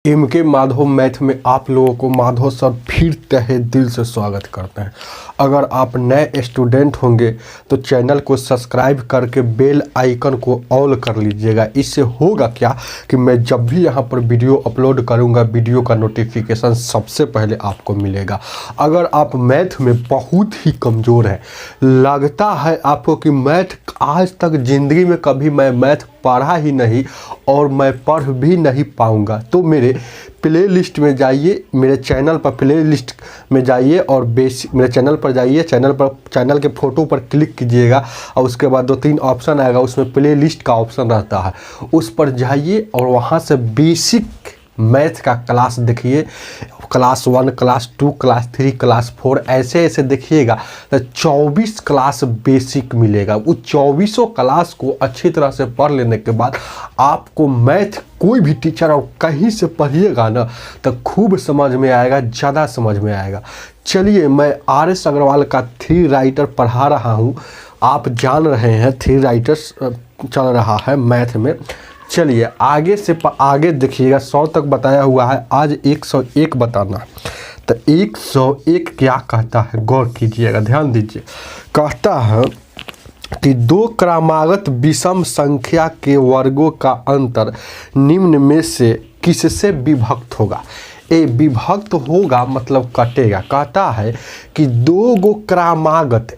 के माधव मैथ में आप लोगों को माधव सर फिर तहे दिल से स्वागत करते हैं। अगर आप नए स्टूडेंट होंगे तो चैनल को सब्सक्राइब करके बेल आइकन को ऑल कर लीजिएगा। इससे होगा क्या कि मैं जब भी यहाँ पर वीडियो अपलोड करूँगा वीडियो का नोटिफिकेशन सबसे पहले आपको मिलेगा। अगर आप मैथ में बहुत ही कमज़ोर हैं, लगता है आपको कि मैथ आज तक ज़िंदगी में कभी मैं मैथ पढ़ा ही नहीं और मैं पढ़ भी नहीं पाऊंगा, तो मेरे प्ले लिस्ट में जाइए, मेरे चैनल पर प्ले लिस्ट में जाइए और मेरे चैनल पर जाइए। चैनल के फ़ोटो पर क्लिक कीजिएगा और उसके बाद 2-3 ऑप्शन आएगा, उसमें प्ले लिस्ट का ऑप्शन रहता है, उस पर जाइए और वहाँ से बेसिक मैथ का क्लास देखिए। क्लास 1, क्लास 2, क्लास 3, क्लास 4 ऐसे ऐसे देखिएगा तो 24 क्लास बेसिक मिलेगा। उस 24 क्लास को अच्छी तरह से पढ़ लेने के बाद आपको मैथ कोई भी टीचर और कहीं से पढ़िएगा ना तो खूब समझ में आएगा, ज़्यादा समझ में आएगा। चलिए, मैं RS अग्रवाल का 3 राइटर पढ़ा रहा हूँ। आप जान रहे हैं 3 राइटर्स चल रहा है मैथ में। चलिए आगे से आगे देखिएगा, 100 तक बताया हुआ है, आज 101 बताना। तो 101 क्या कहता है, गौर कीजिएगा, ध्यान दीजिए। कहता है कि 2 क्रमागत विषम संख्या के वर्गों का अंतर निम्न में से किससे विभक्त होगा। ए विभक्त होगा मतलब कटेगा। कहता है कि 2 क्रमागत,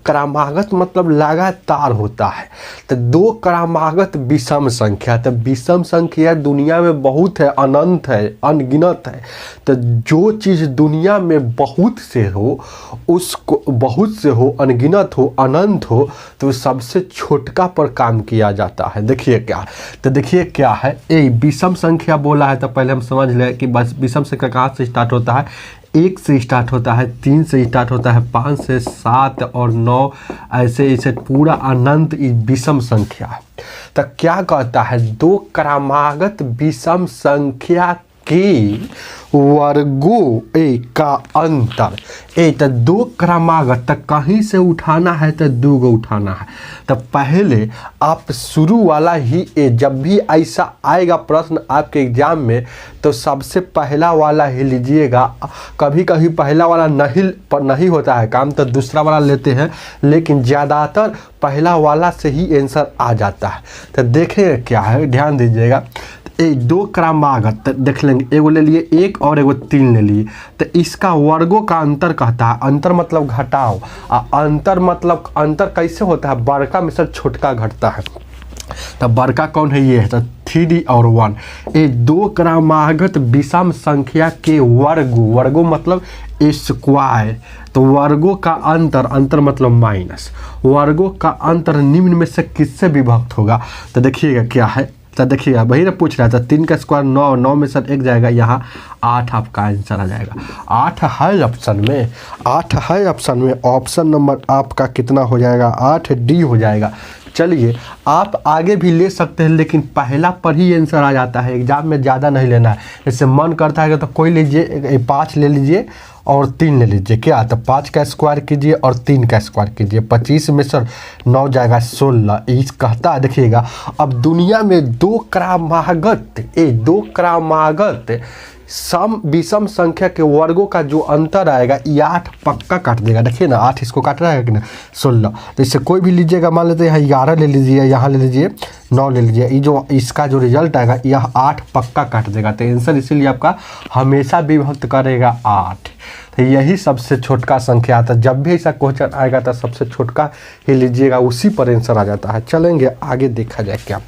क्रमागत मतलब लगातार होता है, तो 2 क्रमागत विषम संख्या, तो विषम संख्या दुनिया में बहुत है, अनंत है, अनगिनत है। तो जो चीज़ दुनिया में बहुत से हो, उसको बहुत से हो, अनगिनत हो, अनंत हो, तो सबसे छोटका पर काम किया जाता है। देखिए क्या, तो देखिए क्या है, विषम संख्या बोला है तो पहले हम समझ लें कि बस विषम संख्या कहाँ से स्टार्ट होता है। 1 से स्टार्ट होता है, 3 से स्टार्ट होता है, 5 से 7 और 9 ऐसे ऐसे पूरा अनंत विषम संख्या है। तो क्या कहता है, 2 क्रमागत विषम संख्या के वर्गों का अंतर। तो 2 क्रमागत तक कहीं से उठाना है तो 2 को उठाना है। तो पहले आप शुरू वाला ही जब भी ऐसा आएगा प्रश्न आपके एग्जाम में तो सबसे पहला वाला ही लीजिएगा। कभी कभी पहला वाला नहीं होता है काम, तो दूसरा वाला लेते हैं, लेकिन ज़्यादातर पहला वाला से ही आंसर आ जाता है। तो देखें क्या है, ध्यान दीजिएगा। 2 क्रमागत देख लेंगे, एगो ले लिए 1 और एगो 3 ले लिए, तो इसका वर्गों का अंतर कहता है। अंतर मतलब घटाओ, अंतर मतलब अंतर कैसे होता है, बड़का में से छोटका घटता है। तो बड़का कौन है, ये है, तो 3 और 1। 2 क्रमागत विषम संख्या के वर्गों मतलब स्क्वायर, तो वर्गों का अंतर मतलब माइनस, वर्गों का अंतर निम्न में से किससे विभक्त होगा। तो देखिएगा क्या है, तो देखिएगा वही ना पूछ रहा था, 3 का स्क्वायर 9, 9 में से 1 जाएगा, यहाँ 8 आपका आंसर आ जाएगा। 8 है ऑप्शन में, 8 है ऑप्शन में। ऑप्शन नंबर आपका कितना हो जाएगा, 8D हो जाएगा। चलिए आप आगे भी ले सकते हैं, लेकिन पहला पर ही आंसर आ जाता है, एग्जाम में ज़्यादा नहीं लेना है। जैसे मन करता है तो कोई लीजिए, 5 ले लीजिए और 3 ले लीजिए। क्या, तो 5 का स्क्वायर कीजिए और 3 का स्क्वायर कीजिए, 25 में सर 9 जाएगा 16। इस कहता है, देखिएगा अब दुनिया में 2 क्रमागत विषम संख्या के वर्गों का जो अंतर आएगा, ये 8 पक्का काट देगा। देखिए ना, 8 इसको काट रहा है कि ना, 16। तो इससे कोई भी लीजिएगा, मान लेते हैं यहाँ 11 ले लीजिए, यहाँ ले लीजिए 9 ले लीजिए, ये जो इसका जो रिजल्ट आएगा यह 8 पक्का काट देगा। तो आंसर इसीलिए आपका हमेशा विभक्त करेगा 8। तो यही सबसे छोटका संख्या आता है। जब भी ऐसा क्वेश्चन आएगा तो सबसे छोटका ही लीजिएगा, उसी पर आंसर आ जाता है। चलेंगे आगे, देखा जाए क्या।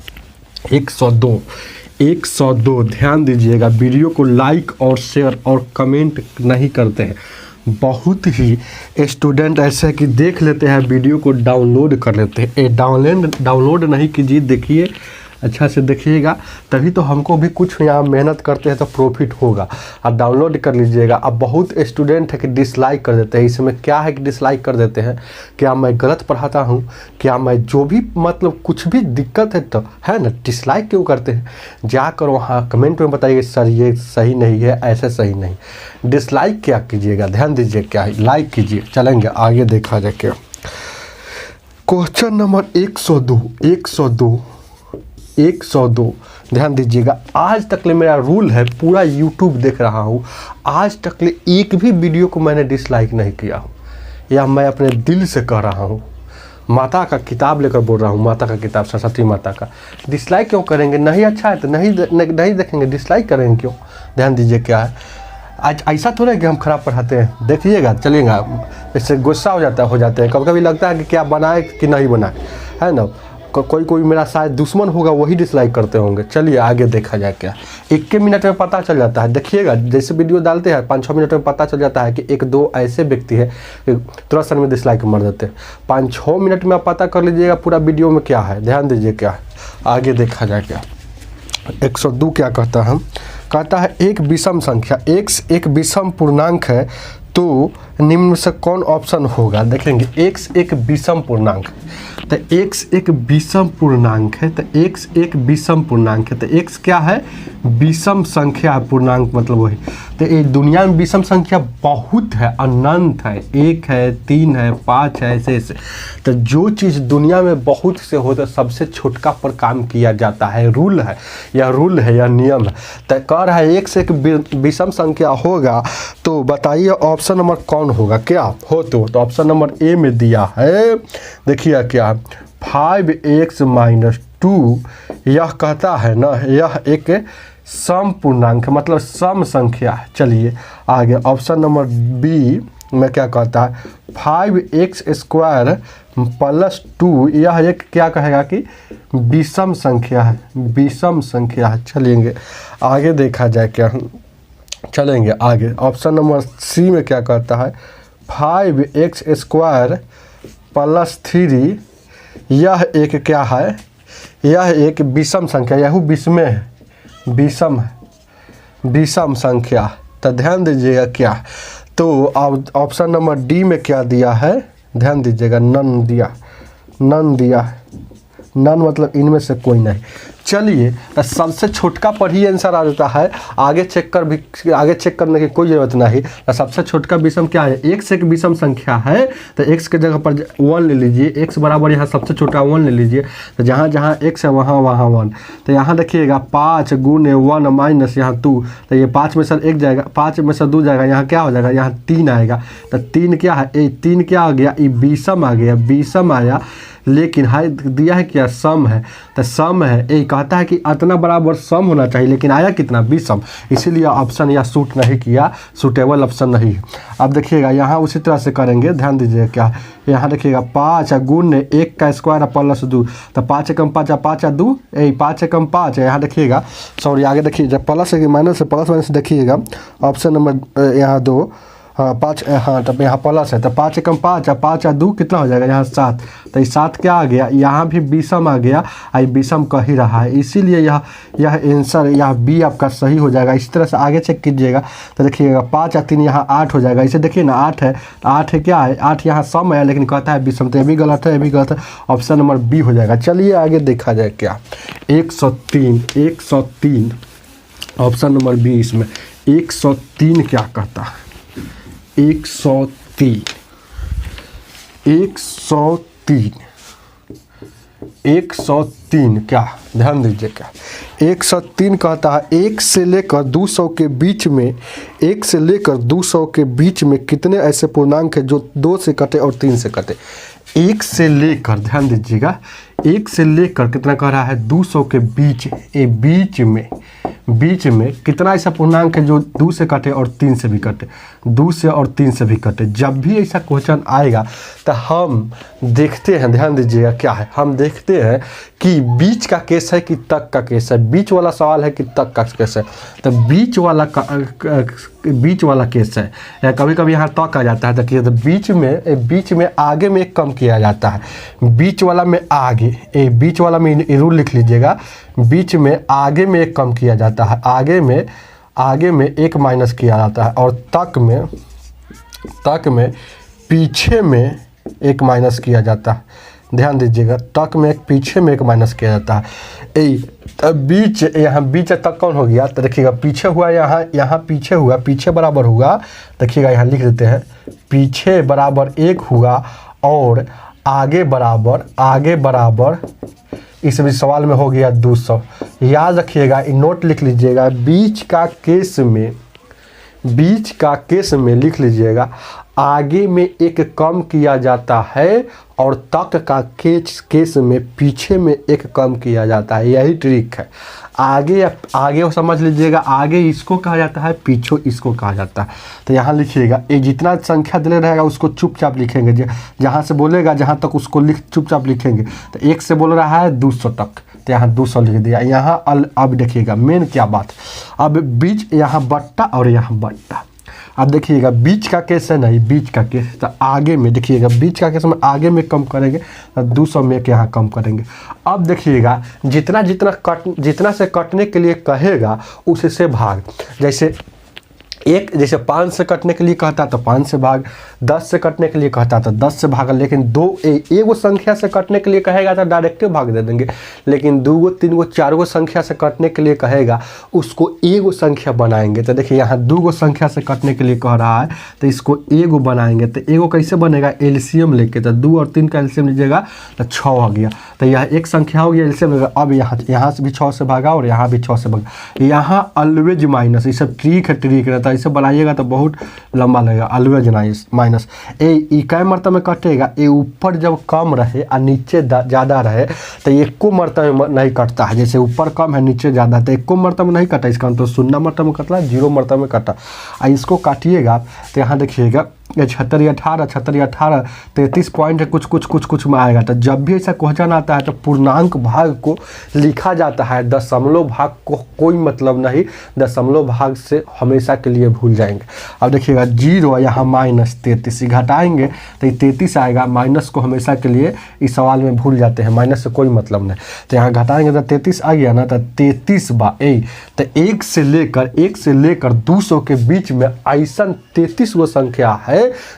102 ध्यान दीजिएगा, वीडियो को लाइक और शेयर और कमेंट नहीं करते हैं। बहुत ही स्टूडेंट ऐसे कि देख लेते हैं वीडियो को डाउनलोड कर लेते हैं। डाउनलोड नहीं कीजिए, देखिए अच्छा से देखिएगा, तभी तो हमको भी कुछ यहाँ मेहनत करते हैं तो प्रॉफिट होगा। आप डाउनलोड कर लीजिएगा। अब बहुत स्टूडेंट है कि डिसलाइक कर देते हैं। इसमें क्या है कि डिसलाइक कर देते हैं, क्या मैं गलत पढ़ाता हूँ, क्या मैं जो भी मतलब कुछ भी दिक्कत है तो है ना, डिसलाइक क्यों करते हैं। जाकर वहाँ कमेंट में बताइए सर ये सही नहीं है, ऐसे सही नहीं। डिसलाइक क्या कीजिएगा, ध्यान दीजिए, क्या है लाइक कीजिए। चलेंगे आगे, देखा जाए क्या। Question number 102 102। ध्यान दीजिएगा, आज तक ले मेरा रूल है, पूरा यूट्यूब देख रहा हूँ, आज तक ले एक भी वीडियो को मैंने डिसलाइक नहीं किया हूँ, या मैं अपने दिल से कह रहा हूँ, माता का किताब लेकर बोल रहा हूँ, माता का किताब सरस्वती माता का। डिसलाइक क्यों करेंगे? नहीं अच्छा है तो नहीं देखेंगे, डिसलाइक करेंगे क्यों? ध्यान दीजिए क्या है, आज ऐसा थोड़ा है कि हम खराब पढ़ाते हैं, देखिएगा चलिएगा, इससे गुस्सा हो जाते हैं, कभी कभी लगता है कि क्या बनाए कि नहीं बनाए, है ना। कोई मेरा शायद दुश्मन होगा, वही डिसलाइक करते होंगे। चलिए आगे देखा जाए क्या, 1 मिनट में पता चल जाता है। देखिएगा जैसे वीडियो डालते हैं 5-6 मिनट में पता चल जाता है कि 1-2 ऐसे व्यक्ति है तुरंत सर में डिसलाइक मार देते हैं। 5-6 मिनट में आप पता कर लीजिएगा पूरा वीडियो में क्या है। ध्यान दीजिए क्या है, आगे देखा जाए क्या। 102 क्या कहता है? कहता है एक विषम संख्या x एक विषम पूर्णांक है तो निम्न में से कौन ऑप्शन होगा? देखेंगे x एक विषम पूर्णांक, तो x एक विषम पूर्णांक है, तो x एक विषम पूर्णांक है, तो x क्या है? विषम संख्या पूर्णांक, मतलब वही। तो ये दुनिया में विषम संख्या बहुत है, अनंत है, 1 है, 3 है, 5 है, ऐसे। तो जो चीज़ दुनिया में बहुत से होता है सबसे छोटका पर काम किया जाता है, रूल है या नियम है। तो कह रहा है x एक विषम संख्या होगा, तो बताइए ऑप्शन नंबर कौन होगा? क्या हो तो ऑप्शन नंबर ए में दिया है, देखिए क्या 5x - 2, यह कहता है ना यह एक सम पूर्णांक, मतलब सम संख्या है। चलिए आगे ऑप्शन नंबर बी में क्या कहता है? 5x² + 2, यह एक क्या कहेगा कि विषम संख्या है, विषम संख्या है। चलेंगे आगे देखा जाए क्या, चलेंगे आगे। ऑप्शन नंबर सी में क्या कहता है? 5x² + 3, यह एक क्या है? यह एक विषम संख्या, यह विषम है, विषम संख्या। तो ध्यान दीजिएगा क्या, तो ऑप्शन नंबर डी में क्या दिया है? ध्यान दीजिएगा, नन दिया, नन मतलब इनमें से कोई नहीं। चलिए तो सबसे छोटका पर ही आंसर आ जाता है, आगे चेक करने की कोई ज़रूरत नहीं। तो सबसे छोटका विषम क्या है? x एक विषम संख्या है, तो x के जगह पर 1 ले लीजिए, x बराबर यहाँ सबसे छोटा 1 ले लीजिए, तो जहाँ जहाँ x है वहाँ 1। तो यहाँ देखिएगा 5 × 1 - यहाँ 2, तो ये 5 में से 1 जाएगा, 5 में से 2 जाएगा, यहाँ क्या हो जाएगा? यहाँ 3 आएगा। तो 3 क्या है? 3 क्या आ गया? ये विषम आ गया, विषम आया, लेकिन हाई दिया है क्या? सम है, तो सम है, ये कहता है कि इतना बराबर सम होना चाहिए, लेकिन आया कितना? विषम, इसीलिए ऑप्शन या सूट नहीं किया, सूटेबल ऑप्शन नहीं। अब देखिएगा यहाँ उसी तरह से करेंगे, ध्यान दीजिएगा क्या, यहाँ देखिएगा 5 × 1 का स्क्वायर + 2, तो 5 × 5 = 5 × 2, 5 × 5 है। यहाँ देखिएगा, सॉरी आगे देखिए, जब प्लस है कि माइनस है, प्लस माइनस देखिएगा, ऑप्शन नंबर यहाँ 2, हाँ 5, हाँ तब यहाँ प्लस है, तो 5 × 5 = 5 × 2 कितना हो जाएगा? यहाँ 7, तो ये 7 क्या आ गया? यहाँ भी विषम आ गया, आई विषम कह ही रहा है, इसीलिए यह आंसर यह बी आपका सही हो जाएगा। इस तरह से आगे चेक कीजिएगा, तो देखिएगा 5 × 3 यहाँ 8 हो जाएगा। इसे देखिए ना 8 है, 8 है क्या है? 8 यहाँ सम है, लेकिन कहता है विषम, तो ये भी गलत है, ये भी गलत है, ऑप्शन नंबर बी हो जाएगा। चलिए आगे देखा जाए क्या, 103 ऑप्शन नंबर बी, इसमें 103 क्या कहता है? 103 क्या, ध्यान दीजिए क्या, 103 कहता है 1 से लेकर 200 के बीच में, 1 से लेकर 200 के बीच में कितने ऐसे पूर्णांक है जो 2 से कटे और 3 से कटे? 1 से लेकर, ध्यान दीजिएगा, 1 से लेकर कितना कह रहा है? 200 के बीच, ये बीच में कितना ऐसा पूर्णांक है जो 2 से कटे और 3 से भी कटे, 2 से और 3 से भी कटे। जब भी ऐसा क्वेश्चन आएगा तो हम देखते हैं, ध्यान दीजिएगा क्या है, हम देखते हैं कि बीच का केस है कि तक का केस है, बीच वाला सवाल है कि तक का केस है। तो बीच वाला केस है, या कभी कभी यहाँ तक आ जाता है, तो बीच में आगे में कम किया जाता है, बीच वाला में आगे, बीच वाला में रूल लिख लीजिएगा, बीच में आगे में एक कम किया जाता है, आगे में एक माइनस किया जाता है, और तक में पीछे में एक माइनस किया जाता है। ध्यान दीजिएगा, तक में एक पीछे में एक माइनस किया जाता है। बीच, यहाँ बीच तक कौन हो गया? तो देखिएगा पीछे हुआ, यहाँ पीछे हुआ, पीछे बराबर हुआ, देखिएगा यहाँ लिख देते हैं, पीछे बराबर 1 हुआ, और आगे बराबर इस भी सवाल में हो गया 200। याद रखिएगा, नोट लिख लीजिएगा, बीच का केस में लिख लीजिएगा, आगे में एक कम किया जाता है और तक का केस में पीछे में एक कम किया जाता है। यही ट्रिक है। आगे समझ लीजिएगा, आगे इसको कहा जाता है, पीछे इसको कहा जाता है। तो यहाँ लिखिएगा, ये जितना संख्या दिले रहेगा उसको चुपचाप लिखेंगे, जहाँ से बोलेगा जहाँ तक उसको चुपचाप लिखेंगे। तो 1 से बोल रहा है 200 तक, तो यहाँ 200 लिख दिया। यहाँ अब देखिएगा मेन क्या बात, अब बीच यहाँ बट्टा और यहाँ बट्टा। अब देखिएगा बीच का केस है नहीं, बीच का केस तो आगे में देखिएगा, बीच का केस में आगे में कम करेंगे तो 200 में के यहाँ कम करेंगे। अब देखिएगा जितना से कटने के लिए कहेगा उससे भाग, जैसे 5 से कटने के लिए कहता तो 5 से भाग, 10 से कटने के लिए कहता तो 10 से भाग। लेकिन एगो संख्या से कटने के लिए कहेगा तो डायरेक्टिव भाग दे देंगे। लेकिन 2 गो 3 गो 4 गो संख्या से कटने के लिए कहेगा उसको एगो संख्या बनाएंगे। तो देखिए यहाँ 2 गो संख्या से कटने के लिए कह रहा है तो इसको एगो बनाएंगे। तो एगो कैसे बनेगा, एलसीएम लेके, तो 2 और 3 का एलसीएम लीजिएगा तो 6 हो गया। तो यह एक संख्या हो गया एलसीएम। अब यहाँ से भी 6 से भागा और यहाँ भी 6 से भागा। यहाँ ऑलवेज माइनस, ये सब ट्रिक रहता है, इसे बनाइएगा तो बहुत लंबा लगेगा। ऑलवेज माइनस ए कै मरतबे में कटेगा, ये ऊपर जब कम रहे और नीचे ज़्यादा रहे तो ये एको मरतबे में नहीं कटता है। जैसे ऊपर कम है नीचे ज़्यादा तो एको मरतबे में नहीं कटा, इसका तो 0 मरतबे में कटला, 0 मरतबे में कटा। इसको काटिएगा तो यहाँ देखिएगा 76 18 33 पॉइंट कुछ में आएगा। तो जब भी ऐसा क्वेश्चन आता है तो पूर्णांक भाग को लिखा जाता है, दशमलव भाग को कोई मतलब नहीं, दशमलव भाग से हमेशा के लिए भूल जाएंगे। अब देखिएगा 0 यहाँ -33 घटाएंगे तो 33 आएगा, माइनस को हमेशा के लिए इस सवाल में भूल जाते हैं, माइनस से कोई मतलब नहीं। तो यहाँ घटाएंगे तो 33 आ गया ना, तो 33 तो 1 से लेकर 200 के बीच में ऐसा 33 गो संख्या है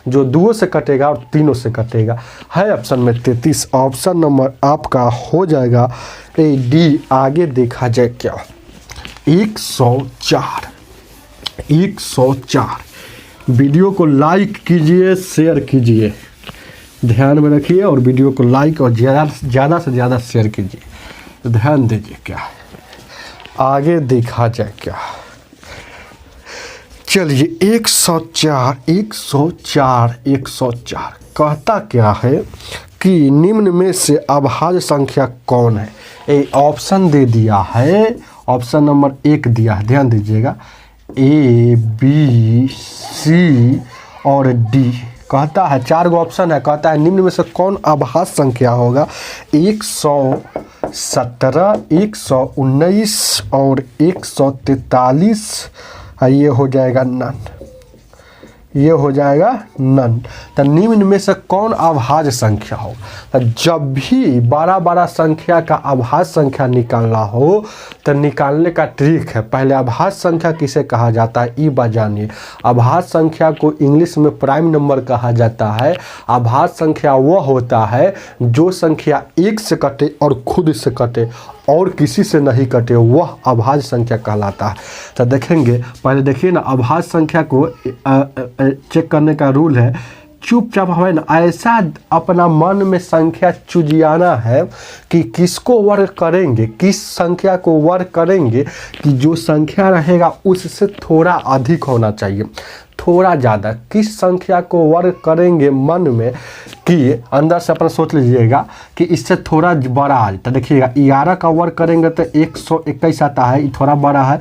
जो 2 से कटेगा और 3 से कटेगा। है ऑप्शन में 33। ऑप्शन नंबर आपका हो जाएगा ए डी। आगे देखा जाए क्या, 104। वीडियो को लाइक कीजिए, शेयर कीजिए, ध्यान में रखिए, और वीडियो को लाइक और ज़्यादा से ज़्यादा शेयर कीजिए। तो ध्यान दीजिए क्या है, आगे देखा जाए क्या। चलिए 104 कहता क्या है कि निम्न में से अभाज्य संख्या कौन है। ये ऑप्शन दे दिया है, ऑप्शन नंबर 1 दिया है, ध्यान दीजिएगा, A B C और D। कहता है 4 गो ऑप्शन है, कहता है निम्न में से कौन अभाज्य संख्या होगा। 117, 119 और 143। ये हो जाएगा नन। तो निम्न में से कौन अभाज्य संख्या हो। तो जब भी बड़ा संख्या का अभाज्य संख्या निकालना हो तो निकालने का ट्रिक है, पहले अभाज्य संख्या किसे कहा जाता है ये बात जानिए। अभाज्य संख्या को इंग्लिश में प्राइम नंबर कहा जाता है। अभाज्य संख्या वह होता है जो संख्या 1 से कटे और खुद से कटे और किसी से नहीं कटे, वह अभाज्य संख्या कहलाता है। तो देखेंगे, पहले देखिए ना, अभाज्य संख्या को चेक करने का रूल है, चुपचाप हमें ना ऐसा अपना मन में संख्या चुजियाना है कि किसको वर्ग करेंगे, किस संख्या को वर्ग करेंगे कि जो संख्या रहेगा उससे थोड़ा अधिक होना चाहिए, थोड़ा ज़्यादा। किस संख्या को वर्ग करेंगे मन में कि अंदर से अपना सोच लीजिएगा कि इससे थोड़ा बड़ा आ जाता। देखिएगा 11 का वर्ग करेंगे तो 121 आता है, ये थोड़ा बड़ा है।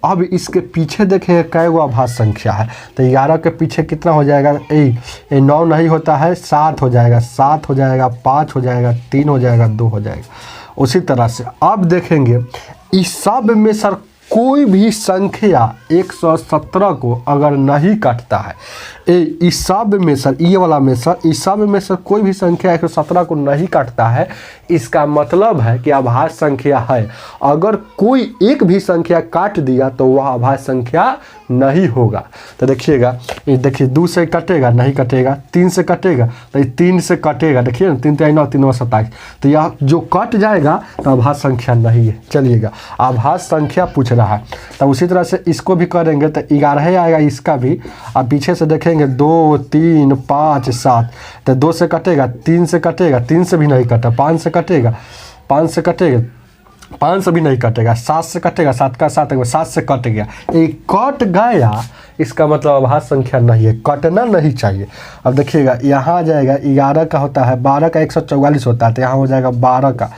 अब इसके पीछे देखिएगा कै गो अभाज्य संख्या है, तो 11 के पीछे कितना हो जाएगा, 9 नहीं होता है, 7 हो जाएगा, 5 हो जाएगा, 3 हो जाएगा, 2 हो जाएगा। उसी तरह से अब देखेंगे इस सब में सर कोई भी संख्या 117 को अगर नहीं काटता है, इस सब में सर, ये वाला में सर, इस सब में सर कोई भी संख्या 117 को नहीं काटता है, इसका मतलब है कि अभाज्य संख्या है। अगर कोई एक भी संख्या काट दिया तो वह अभाज्य संख्या नहीं होगा। तो देखिएगा, ये देखिए 2 से कटेगा, नहीं कटेगा, 3 से कटेगा तो ये 3 से कटेगा, देखिए ना, 3 3 9 3 27, तो यह जो कट जाएगा तो अभाज्य संख्या नहीं है। चलिएगा, अभाज्य संख्या पूछ रहा है, तो उसी तरह से इसको भी करेंगे तो 11 आएगा इसका भी। अब पीछे से देखेंगे 2 3 5 7, तो 2 से कटेगा, 3 से कटेगा, 3 से भी नहीं कटा, 5 से कटेगा, 5 से कटेगा, 5 से भी नहीं कटेगा, 7 से कटेगा, 7 का 7 7 से कट गया, एक कट गया, इसका मतलब अभाज्य संख्या नहीं है, कटना नहीं चाहिए। अब देखिएगा यहाँ आ जाएगा 11 का होता है, 12 का 144 होता है, तो यहाँ हो जाएगा 12 का,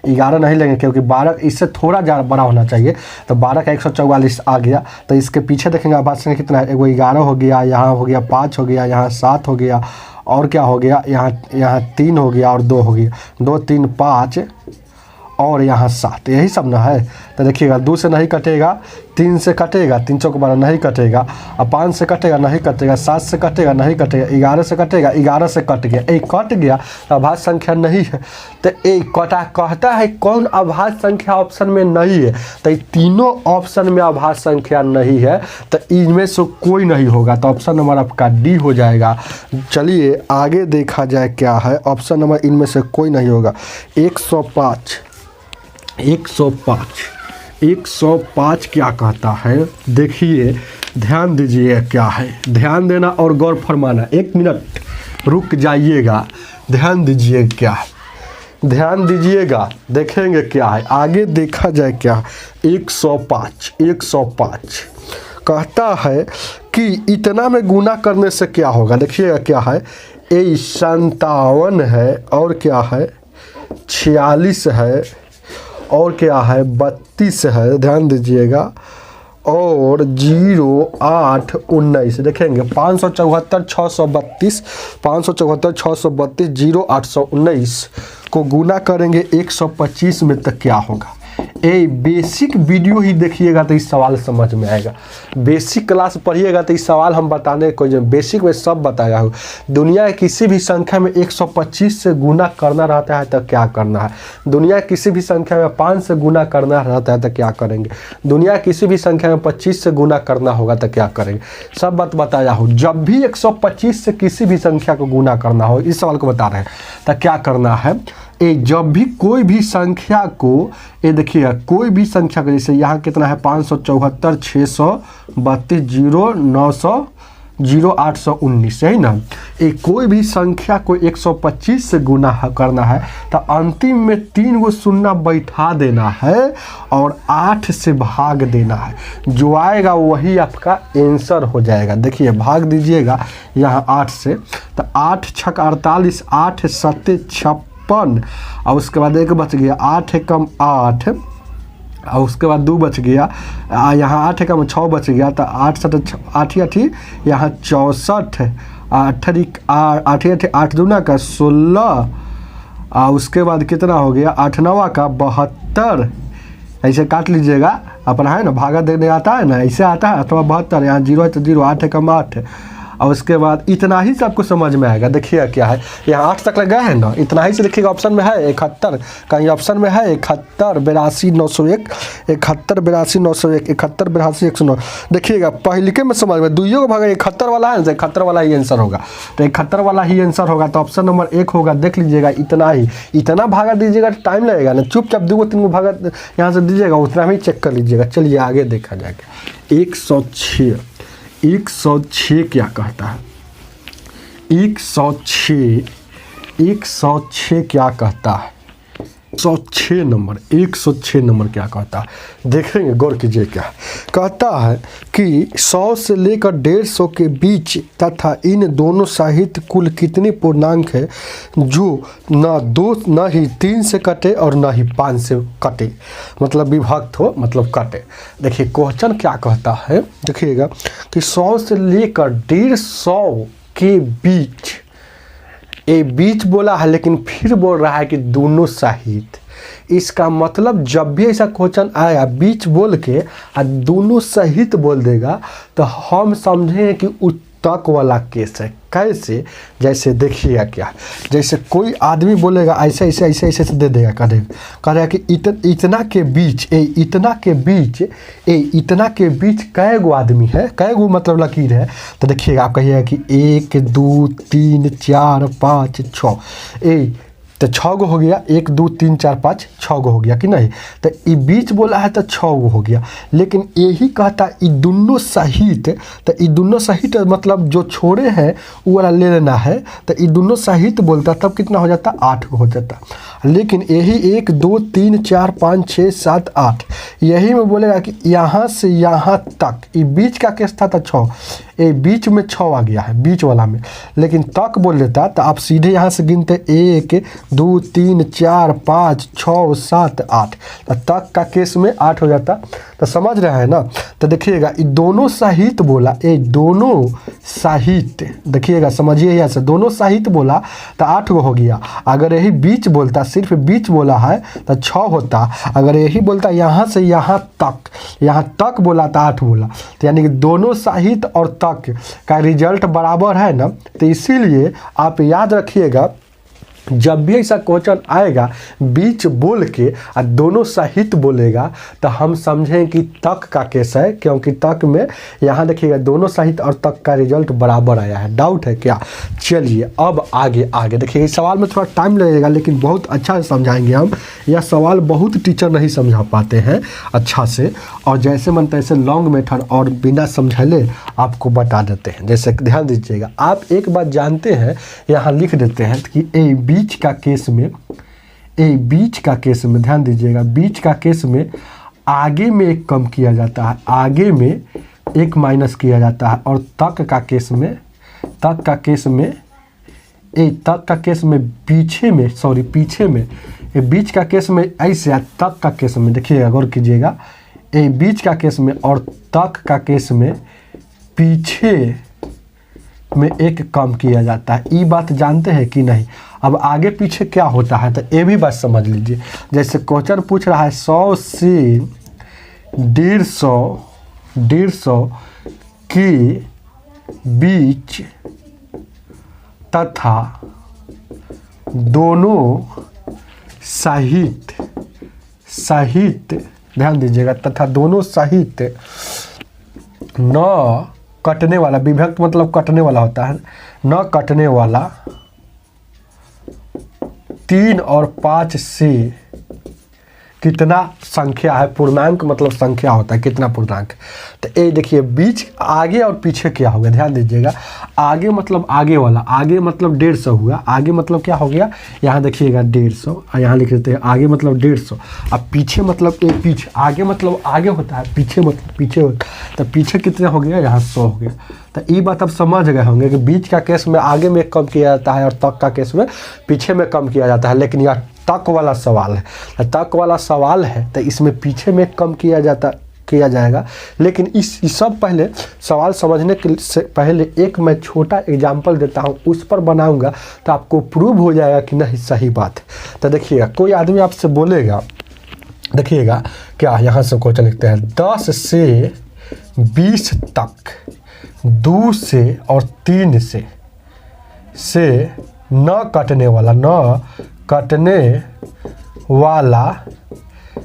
11 नहीं लेंगे क्योंकि 12 इससे थोड़ा ज़्यादा बड़ा होना चाहिए, तो 12 का 144 आ गया। तो इसके पीछे देखेंगे अभाज्य संख्या कितना है, एगो 11 हो गया, यहाँ हो गया 5 हो गया, यहाँ 7 हो गया, और क्या हो गया, यहाँ 3 हो गया और 2 हो गया, 2 3 5 और यहाँ 7, यही सब ना है। तो देखिएगा 2 से नहीं कटेगा, 3 से कटेगा, 3 चौक 12 नहीं कटेगा, और 5 से कटेगा नहीं कटेगा, 7 से कटेगा नहीं कटेगा, 11 से कटेगा, 11 से कट गया, एक कट गया तो अभाज्य संख्या नहीं है। तो एक कटा कहता है कौन अभाज्य संख्या ऑप्शन में नहीं है, तो तीनों ऑप्शन में अभाज्य संख्या नहीं है, तो इनमें से कोई नहीं होगा, तो ऑप्शन नंबर आपका डी हो जाएगा। चलिए आगे देखा जाए क्या है, ऑप्शन नंबर इनमें से कोई नहीं होगा। 105 क्या कहता है, देखिए ध्यान दीजिए क्या है, ध्यान देना और गौर फरमाना, 1 मिनट रुक जाइएगा, ध्यान दीजिए क्या है, ध्यान दीजिएगा, देखेंगे क्या है, आगे देखा जाए क्या है। 105 कहता है कि इतना में गुना करने से क्या होगा, देखिएगा क्या है, 57 है, और क्या है 46 है, और क्या है 32 है, ध्यान दीजिएगा, और 0 8 19 देखेंगे 574 632 574 632 0 819 को गुना करेंगे 125 में, तक क्या होगा। ए बेसिक वीडियो ही देखिएगा तो इस सवाल समझ में आएगा, बेसिक क्लास पढ़िएगा तो इस सवाल हम बताने को बेसिक में सब बताया हो। दुनिया की किसी भी संख्या में 125 से गुना करना रहता है तो क्या करना है, दुनिया किसी भी संख्या में 5 से गुना करना रहता है तो क्या करेंगे, दुनिया किसी भी संख्या में 25 से गुना करना होगा तो क्या करेंगे, सब बात बताया हो। जब भी 125 से किसी भी संख्या को गुना करना हो, इस सवाल को बता रहे हैं, तो क्या करना है, जब भी कोई भी संख्या को, ये देखिएगा कोई भी संख्या को, जैसे यहाँ कितना है 574 632 0 900 0 819 है ना, कोई भी संख्या को 125 से गुना करना है तो अंतिम में 3 गो शून्य बैठा देना है और 8 से भाग देना है, जो आएगा वही आपका आंसर हो जाएगा। देखिए भाग दीजिएगा यहाँ 8 से, तो 8 छक 48, 8 7 56, और उसके बाद 1 बच गया, 8 कम 8, और उसके बाद 2 बच गया, यहाँ 8 कम 6 बच गया, तो 8 7 8 यहाँ 64, 8 8 दूना का 16, और उसके बाद कितना हो गया 8 9 का 72, ऐसे काट लीजिएगा अपना, है ना, भागा देने आता है ना, ऐसे आता है, अथवा 72, यहाँ 0 है तो 0, 8 कम 8, और उसके बाद इतना ही से आपको समझ में आएगा। देखिए क्या है, यहाँ 8 तक लगा है ना, इतना ही से लिखिएगा। ऑप्शन में है 71, कहीं ऑप्शन में है 71 82 901, 71 82 901, 71 82 109। देखिएगा पहले के में समझ में, दुइयों को भागा 71 वाला है ना, 71 वाला ही आंसर होगा, तो 71 वाला ही आंसर होगा, तो ऑप्शन नंबर 1 होगा। देख लीजिएगा इतना ही, इतना भागा दीजिएगा, टाइम लगेगा ना, चुपचाप 2 3 गो भागा यहाँ से दीजिएगा, उतना ही चेक कर लीजिएगा। चलिए आगे देखा जाएगा। 106 क्या कहता है, 106 क्या कहता है, 106 नंबर क्या कहता है, देखेंगे गौर कीजिए क्या कहता है कि 100 से लेकर 150 के बीच तथा इन दोनों सहित कुल कितनी पूर्णांक है जो ना 2 ना ही 3 से कटे और ना ही 5 से कटे, मतलब विभक्त हो, मतलब कटे। देखिए क्वेश्चन क्या कहता है, देखिएगा कि 100 से लेकर 150 के बीच, ये बीच बोला है लेकिन फिर बोल रहा है कि दोनों सहित, इसका मतलब जब भी ऐसा क्वेश्चन आया बीच बोल के और दोनों सहित बोल देगा तो हम समझें कि तक वाला केस है। कैसे, जैसे देखिएगा क्या, जैसे कोई आदमी बोलेगा ऐसे ऐसे ऐसे ऐसे से दे देगा, कहेगा कि इतना के बीच, इतना के बीच कै गो आदमी है, कै गो मतलब लकीर है, तो देखिएगा आप कहिएगा कि 1 2 3 4 5 6, तो 6 गो हो गया, 1 2 3 4 5 6 गो हो गया कि नहीं। तो ये बीच बोला है तो 6 गो हो गया, लेकिन यही कहता ये दोनों सहित, तो ये दोनों सहित मतलब जो छोड़े हैं वो वाला ले लेना है। तो ये दोनों सहित बोलता तब कितना हो जाता, 8 गो हो जाता। लेकिन यही 1 2 3 4 5 6 7 8 यही में बोलेगा कि यहाँ से यहाँ तक, ये बीच का केस था तो 6, ये बीच में 6 आ गया है बीच वाला में, लेकिन तक बोल देता तो आप सीधे यहाँ से गिनते 1 2 3 4 5 6 7 8, तो तक का केस में 8 हो जाता। तो समझ रहे हैं ना। तो देखिएगा ये दोनों सहित बोला, ये दोनों सहित, देखिएगा समझिए यहाँ से, दोनों सहित बोला तो 8 गो हो गया। अगर यही बीच बोलता, सिर्फ बीच बोला है तो 6 होता। अगर यही बोलता यहाँ से यहाँ तक बोला तो 8 बोला। तो यानी कि दोनों सहित और तक का रिजल्ट बराबर है ना। तो इसीलिए आप याद रखिएगा, जब भी ऐसा क्वेश्चन आएगा बीच बोल के और दोनों सहित बोलेगा तो हम समझें कि तक का केस है, क्योंकि तक में यहाँ देखिएगा दोनों सहित और तक का रिजल्ट बराबर आया है। डाउट है क्या? चलिए अब आगे देखिए, इस सवाल में थोड़ा टाइम लगेगा लेकिन बहुत अच्छा से समझाएंगे हम। यह सवाल बहुत टीचर नहीं समझा पाते हैं अच्छा से, और जैसे मन तैसे लॉन्ग मेथड और बिना समझले आपको बता देते हैं। जैसे ध्यान दीजिएगा, आप एक बात जानते हैं, यहाँ लिख देते हैं कि ए बीच का केस में ध्यान दीजिएगा, बीच का केस में आगे में 1 कम किया जाता है, आगे में 1 माइनस किया जाता है। और तक का केस में पीछे में ये बीच का केस में ऐसे, तक का केस में देखिएगा, गौर कीजिएगा, ये बीच का केस में और तक का केस में पीछे में 1 कम किया जाता है। ये बात जानते हैं कि नहीं? अब आगे पीछे क्या होता है तो ये भी बात समझ लीजिए। जैसे क्वेश्चन पूछ रहा है 100 से 150 के बीच तथा दोनों सहित ध्यान दीजिएगा, तथा दोनों सहित न कटने वाला, विभक्त मतलब कटने वाला होता है, न कटने वाला 3 और 5 से कितना संख्या है, पूर्णांक मतलब संख्या होता है, कितना पूर्णांक। तो ये देखिए बीच आगे और पीछे क्या होगा, ध्यान दीजिएगा। आगे मतलब आगे वाला, आगे मतलब 150 हुआ, आगे मतलब क्या हो गया, यहाँ देखिएगा 150, और यहाँ लिख देते हैं आगे मतलब 150। अब पीछे मतलब पीछे, आगे मतलब आगे होता है, पीछे मतलब पीछे होता है, तो पीछे कितना हो गया, यहाँ 100 हो गया। तो ये बात आप समझ गए होंगे कि बीच का केस में आगे में कम किया जाता है और तक का केस में पीछे में कम किया जाता है। लेकिन यह तक वाला सवाल है, तक वाला सवाल है तो इसमें पीछे में कम किया जाएगा। लेकिन इस सब पहले सवाल समझने के से पहले एक मैं छोटा एग्जाम्पल देता हूँ, उस पर बनाऊंगा तो आपको प्रूव हो जाएगा कि नहीं सही बात है। तो देखिएगा, कोई आदमी आपसे बोलेगा, देखिएगा क्या यहाँ से क्वेश्चन लिखते हैं, 10 से 20 तक 2 से और 3 से न कटने वाला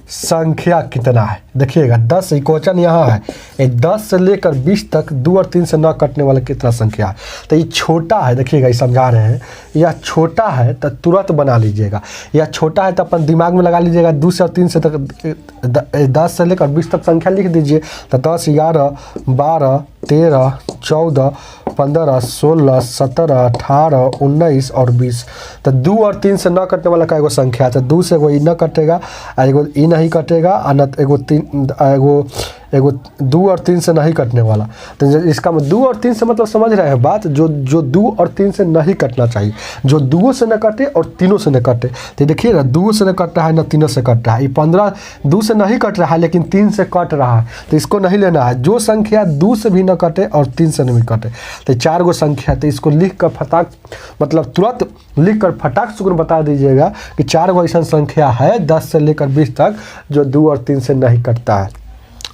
संख्या कितना है। देखिएगा 10 क्वेश्चन यहाँ है, 10 से लेकर 20 तक 2 और 3 से न कटने वाला कितना संख्या है। तो ये छोटा है, देखिएगा ये समझा रहे हैं, यह छोटा है तो तुरंत बना लीजिएगा, यह छोटा है तो अपन दिमाग में लगा लीजिएगा। 2 से और 3 से तक 10 से लेकर 20 तक संख्या लिख दीजिए। तो 10 11 12 13 14 15 16 17 18 19 और 20। तो 2 और 3 से न कटने वाला का एगो संख्या है, तो 2 से एगो ई न कटेगा, एगो ई नहीं कटेगा, एगो 2 और 3 से नहीं कटने वाला। तो इसका 2 और 3 से मतलब समझ रहे हैं बात, जो 2 और 3 से नहीं कटना चाहिए, जो 2 से न कटे और 3 से न कटे। तो देखिए ना, 2 से न कट रहा है ना 3 से कट रहा है। ये 15 2 से नहीं कट रहा है लेकिन 3 से कट रहा है, तो इसको नहीं लेना है। जो संख्या 2 से भी न कटे और 3 से नहीं कटे, तो 4 गो संख्या, तो इसको लिख कर फटाक मतलब तुरंत लिख कर फटाक से बता दीजिएगा कि 4 गो ऐसा संख्या है 10 से लेकर 20 तक जो 2 और 3 से नहीं कटता है।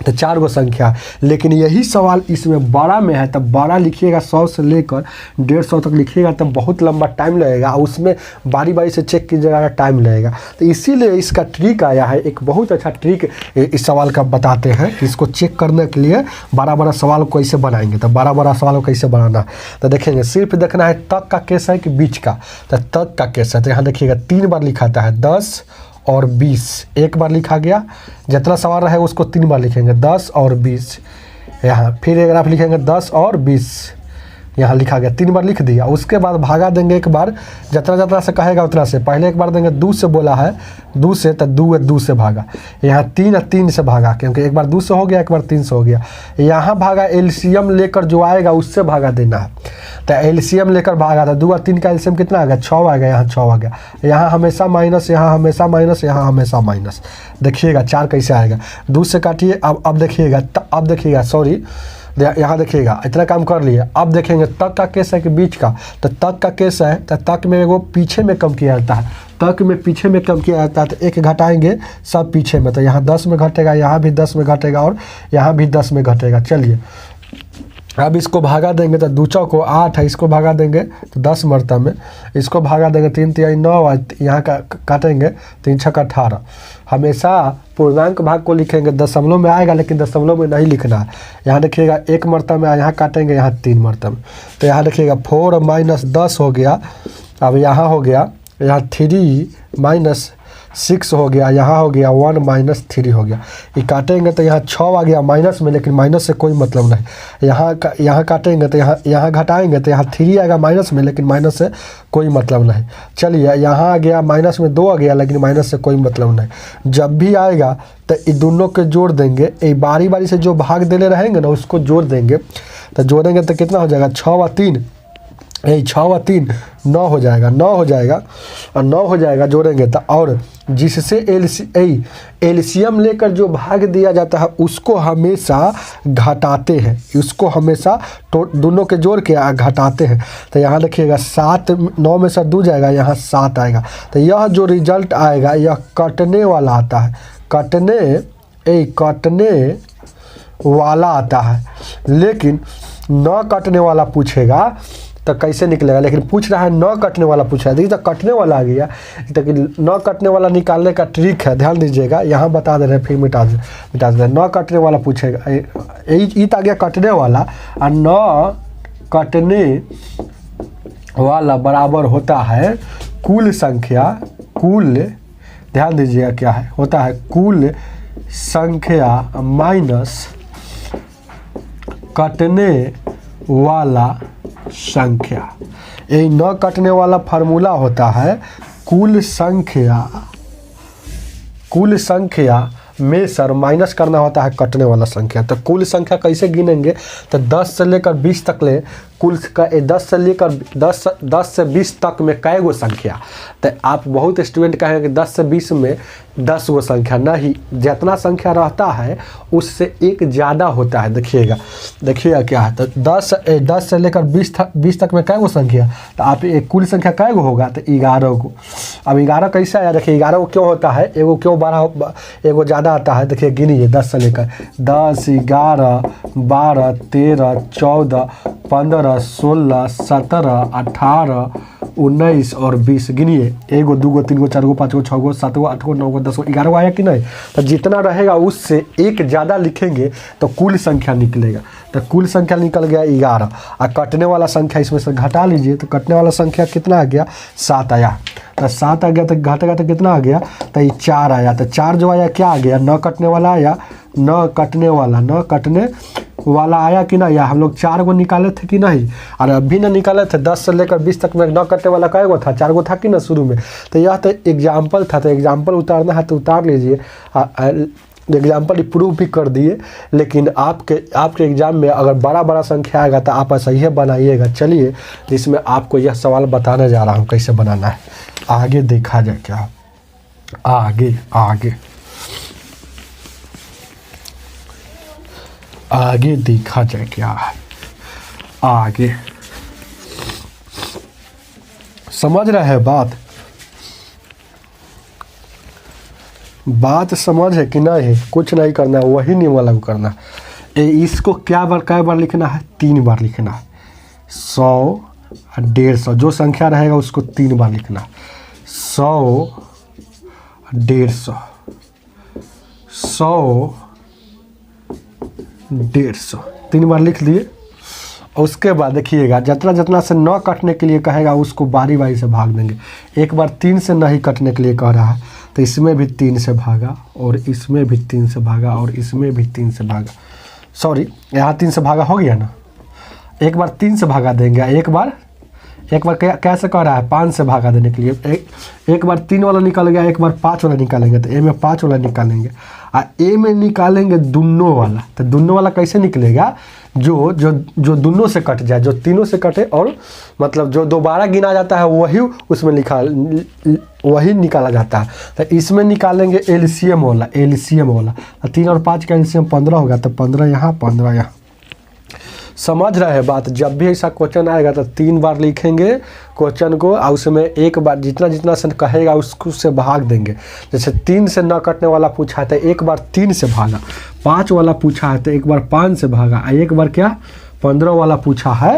तो 4 गो संख्या है, लेकिन यही सवाल इसमें बड़ा में है, तब बड़ा लिखिएगा 100 से लेकर 150 तक लिखिएगा तब बहुत लंबा टाइम लगेगा, और उसमें बारी बारी से चेक कीजिएगा टाइम लगेगा। तो इसीलिए इसका ट्रिक आया है, एक बहुत अच्छा ट्रिक इस सवाल का बताते हैं कि इसको चेक करने के लिए बड़ा बड़ा सवाल को कैसे बनाएंगे। तो बड़ा बड़ा सवाल को कैसे बनाना, तो देखेंगे सिर्फ देखना है तक का केस है कि बीच का। तो तक का केस है, तो यहाँ देखिएगा 3 बार लिखा था है 10 और 20, एक बार लिखा गया, जितना सवाल रहेगा उसको 3 बार लिखेंगे 10 और 20। यहाँ फिर एक आप लिखेंगे 10 और 20, यहाँ लिखा गया 3 बार लिख दिया। उसके बाद भागा देंगे एक बार, जितना जितना से कहेगा उतना से। पहले एक बार देंगे 2 से, बोला है 2 से, तो 2 से भागा। यहाँ 3 से भागा, क्योंकि एक बार 2 से हो गया, एक बार 3 से हो गया। यहाँ भागा एलसीएम लेकर जो आएगा उससे भागा देना है। तो एलसीएम लेकर भागा था, 2 और 3 का एलसीएम कितना आ गया, 6 आ गया। यहाँ 6 आ गया, यहाँ हमेशा माइनस, यहाँ हमेशा माइनस, यहाँ हमेशा माइनस। देखिएगा 4 कैसे आएगा, 2 से काटिए। अब देखिएगा, अब देखिएगा, सॉरी, यहाँ देखिएगा इतना काम कर लिए। अब देखेंगे तक का केस है कि बीच का। तो तक का केस है, तो तक में वो पीछे में कम किया जाता है, तक में पीछे में कम किया जाता है। तो 1 घटाएंगे सब पीछे में, तो यहाँ 10 में घटेगा, यहाँ भी 10 में घटेगा, और यहाँ भी 10 में घटेगा। चलिए अब इसको भागा देंगे, तो 2 चौको 8 है, इसको भागा देंगे तो 10 मरता में, इसको भागा देंगे 3 तिहाई 9, यहाँ का काटेंगे 3 छक 18। हमेशा पूर्णांक भाग को लिखेंगे, दशमलव में आएगा, लेकिन दशमलव में नहीं लिखना है। यहाँ देखिएगा 1 मरता में, यहाँ काटेंगे, यहाँ 3 मरता में। तो यहाँ देखिएगा 4 माइनस 10 हो गया। अब यहाँ हो गया, यहाँ 3 माइनस 6 हो गया, यहाँ हो गया 1 माइनस 3 हो गया। ये काटेंगे तो यहाँ 6 आ गया माइनस में, लेकिन माइनस से कोई मतलब नहीं। यहाँ काटेंगे तो यहाँ घटाएंगे तो यहाँ 3 आएगा माइनस में, लेकिन माइनस से कोई मतलब नहीं। चलिए यहाँ आ गया माइनस में 2 आ गया, लेकिन माइनस से कोई मतलब नहीं। जब भी आएगा तो ये दोनों के जोड़ देंगे, ये बारी बारी से जो भाग देने रहेंगे ना उसको जोड़ देंगे। तो जोड़ेंगे तो कितना हो जाएगा, 6 व 3, यही 6 व 3 9 हो जाएगा, 9 हो जाएगा, और 9 हो जाएगा जोड़ेंगे तो। और जिससे एलसीएम लेकर जो भाग दिया जाता है उसको हमेशा घटाते हैं, उसको हमेशा दोनों के जोड़ के घटाते हैं। तो यहाँ देखिएगा 7, 9 में से 2 जाएगा, यहाँ 7 आएगा। तो यह जो रिजल्ट आएगा यह कटने वाला आता है, कटने वाला आता है। लेकिन न कटने वाला पूछेगा तो कैसे निकलेगा, लेकिन पूछ रहा है न कटने वाला पूछ रहा है। देखिए तो कटने वाला आ गया, लेकिन न कटने वाला निकालने का ट्रिक है, ध्यान दीजिएगा। यहाँ बता दे रहे हैं, फिर मिटा दे रहे हैं। न कटने वाला पूछेगा, यही आ गया कटने वाला, और न कटने वाला बराबर होता है कुल संख्या, कुल, ध्यान दीजिएगा क्या है, होता है कुल संख्या माइनस कटने वाला संख्या। ये न कटने वाला फार्मूला होता है कुल संख्या में सर माइनस करना होता है कटने वाला संख्या। तो कुल संख्या कैसे गिनेंगे, तो 10 से लेकर 20 तक ले, कुल का 10 से लेकर 10 से 20 तक में कै गो संख्या। तो आप बहुत स्टूडेंट कहेंगे कि 10 से 20 में 10 गो संख्या, नहीं, जितना संख्या रहता है उससे एक ज़्यादा होता है। देखिएगा क्या है, तो 10 से लेकर 20 तक में कै गो संख्या, तो आप एक कुल संख्या कै गो होगा, तो 11 गो। अब 11 कैसे आया, देखिए 11 गो क्यों होता है, एगो क्यों एगो ज़्यादा आता है। देखिए गिनिए 10 से लेकर 10, 11, 12, 13, 14, 15, 16, 17, 18, 19 और 20। गिनिए, 1 गो 2 गो 3 गो 4 गो 5 गो 6 गो 7 गो 8 गो 9 गो 10 गो 11 गो आया कि नहीं। तो जितना रहेगा उससे एक ज़्यादा लिखेंगे तो कुल संख्या निकलेगा। तो कुल संख्या निकल गया 11, और कटने वाला संख्या इसमें से घटा लीजिए, तो कटने वाला संख्या कितना आ गया, 7 आया। तो 7 आ गया, तो घटेगा तो कितना आ गया, तो ये 4 आया। तो 4 जो आया क्या आ गया, न कटने वाला आया, न कटने वाला आया कि नहीं। या हम लोग 4 गो निकाले थे कि नहीं, और अभी ना निकाले थे। 10 से लेकर 20 तक में न कटने वाला कै गो था, 4 गो था कि ना शुरू में। तो यह तो एग्जाम्पल था, तो एग्जाम्पल उतारना है तो उतार लीजिए। एग्जाम्पल प्रूव भी कर दिए, लेकिन आपके एग्जाम में अगर बड़ा संख्या आएगा तो आप ऐसा ही बनाइएगा। चलिए जिसमें आपको यह सवाल बताने जा रहा हूँ कैसे बनाना है, आगे देखा जाए क्या, आगे देखा जाए क्या है। आगे समझ रहे हैं बात, बात समझ है कि नहीं? कुछ नहीं करना है, वही नियम लागू करना है। इसको कै बार लिखना है? 3 बार लिखना है। 100 और 150, जो संख्या रहेगा उसको 3 बार लिखना है। 100 150, 100 150, 3 बार लिख लिए। और उसके बाद देखिएगा जितना से न कटने के लिए कहेगा उसको बारी बारी से भाग देंगे। एक बार 3 से नहीं कटने के लिए कह रहा है तो इसमें भी 3 से भागा, और इसमें भी 3 से भागा, और इसमें भी 3 से भागा। सॉरी, यहाँ 3 से भागा हो गया ना। एक बार 3 से भागा देंगे, एक बार कैसे कह रहा है? 5 से भागा देने के लिए। एक बार 3 वाला निकल गया, एक बार 5 वाला निकालेंगे, तो ए में 5 वाला निकालेंगे, और ए में निकालेंगे दोनों वाला। तो दोनों वाला कैसे निकलेगा? जो दोनों से कट जाए, जो तीनों से कटे, और मतलब जो दोबारा गिना जाता है वही उसमें वही निकाला जाता है। तो इसमें निकालेंगे एलसीएम वाला। 3 और 5 का एलसीएम 15 होगा, तो 15 यहाँ 15 यहाँ। समझ रहे हैं बात? जब भी ऐसा क्वेश्चन आएगा तो 3 बार लिखेंगे क्वेश्चन को, और उसमें एक बार जितना से कहेगा उसको से भाग देंगे। जैसे 3 से न कटने वाला पूछा है तो एक बार 3 से भागा, 5 वाला पूछा है तो एक बार 5 से भागा, एक बार क्या 15 वाला पूछा है,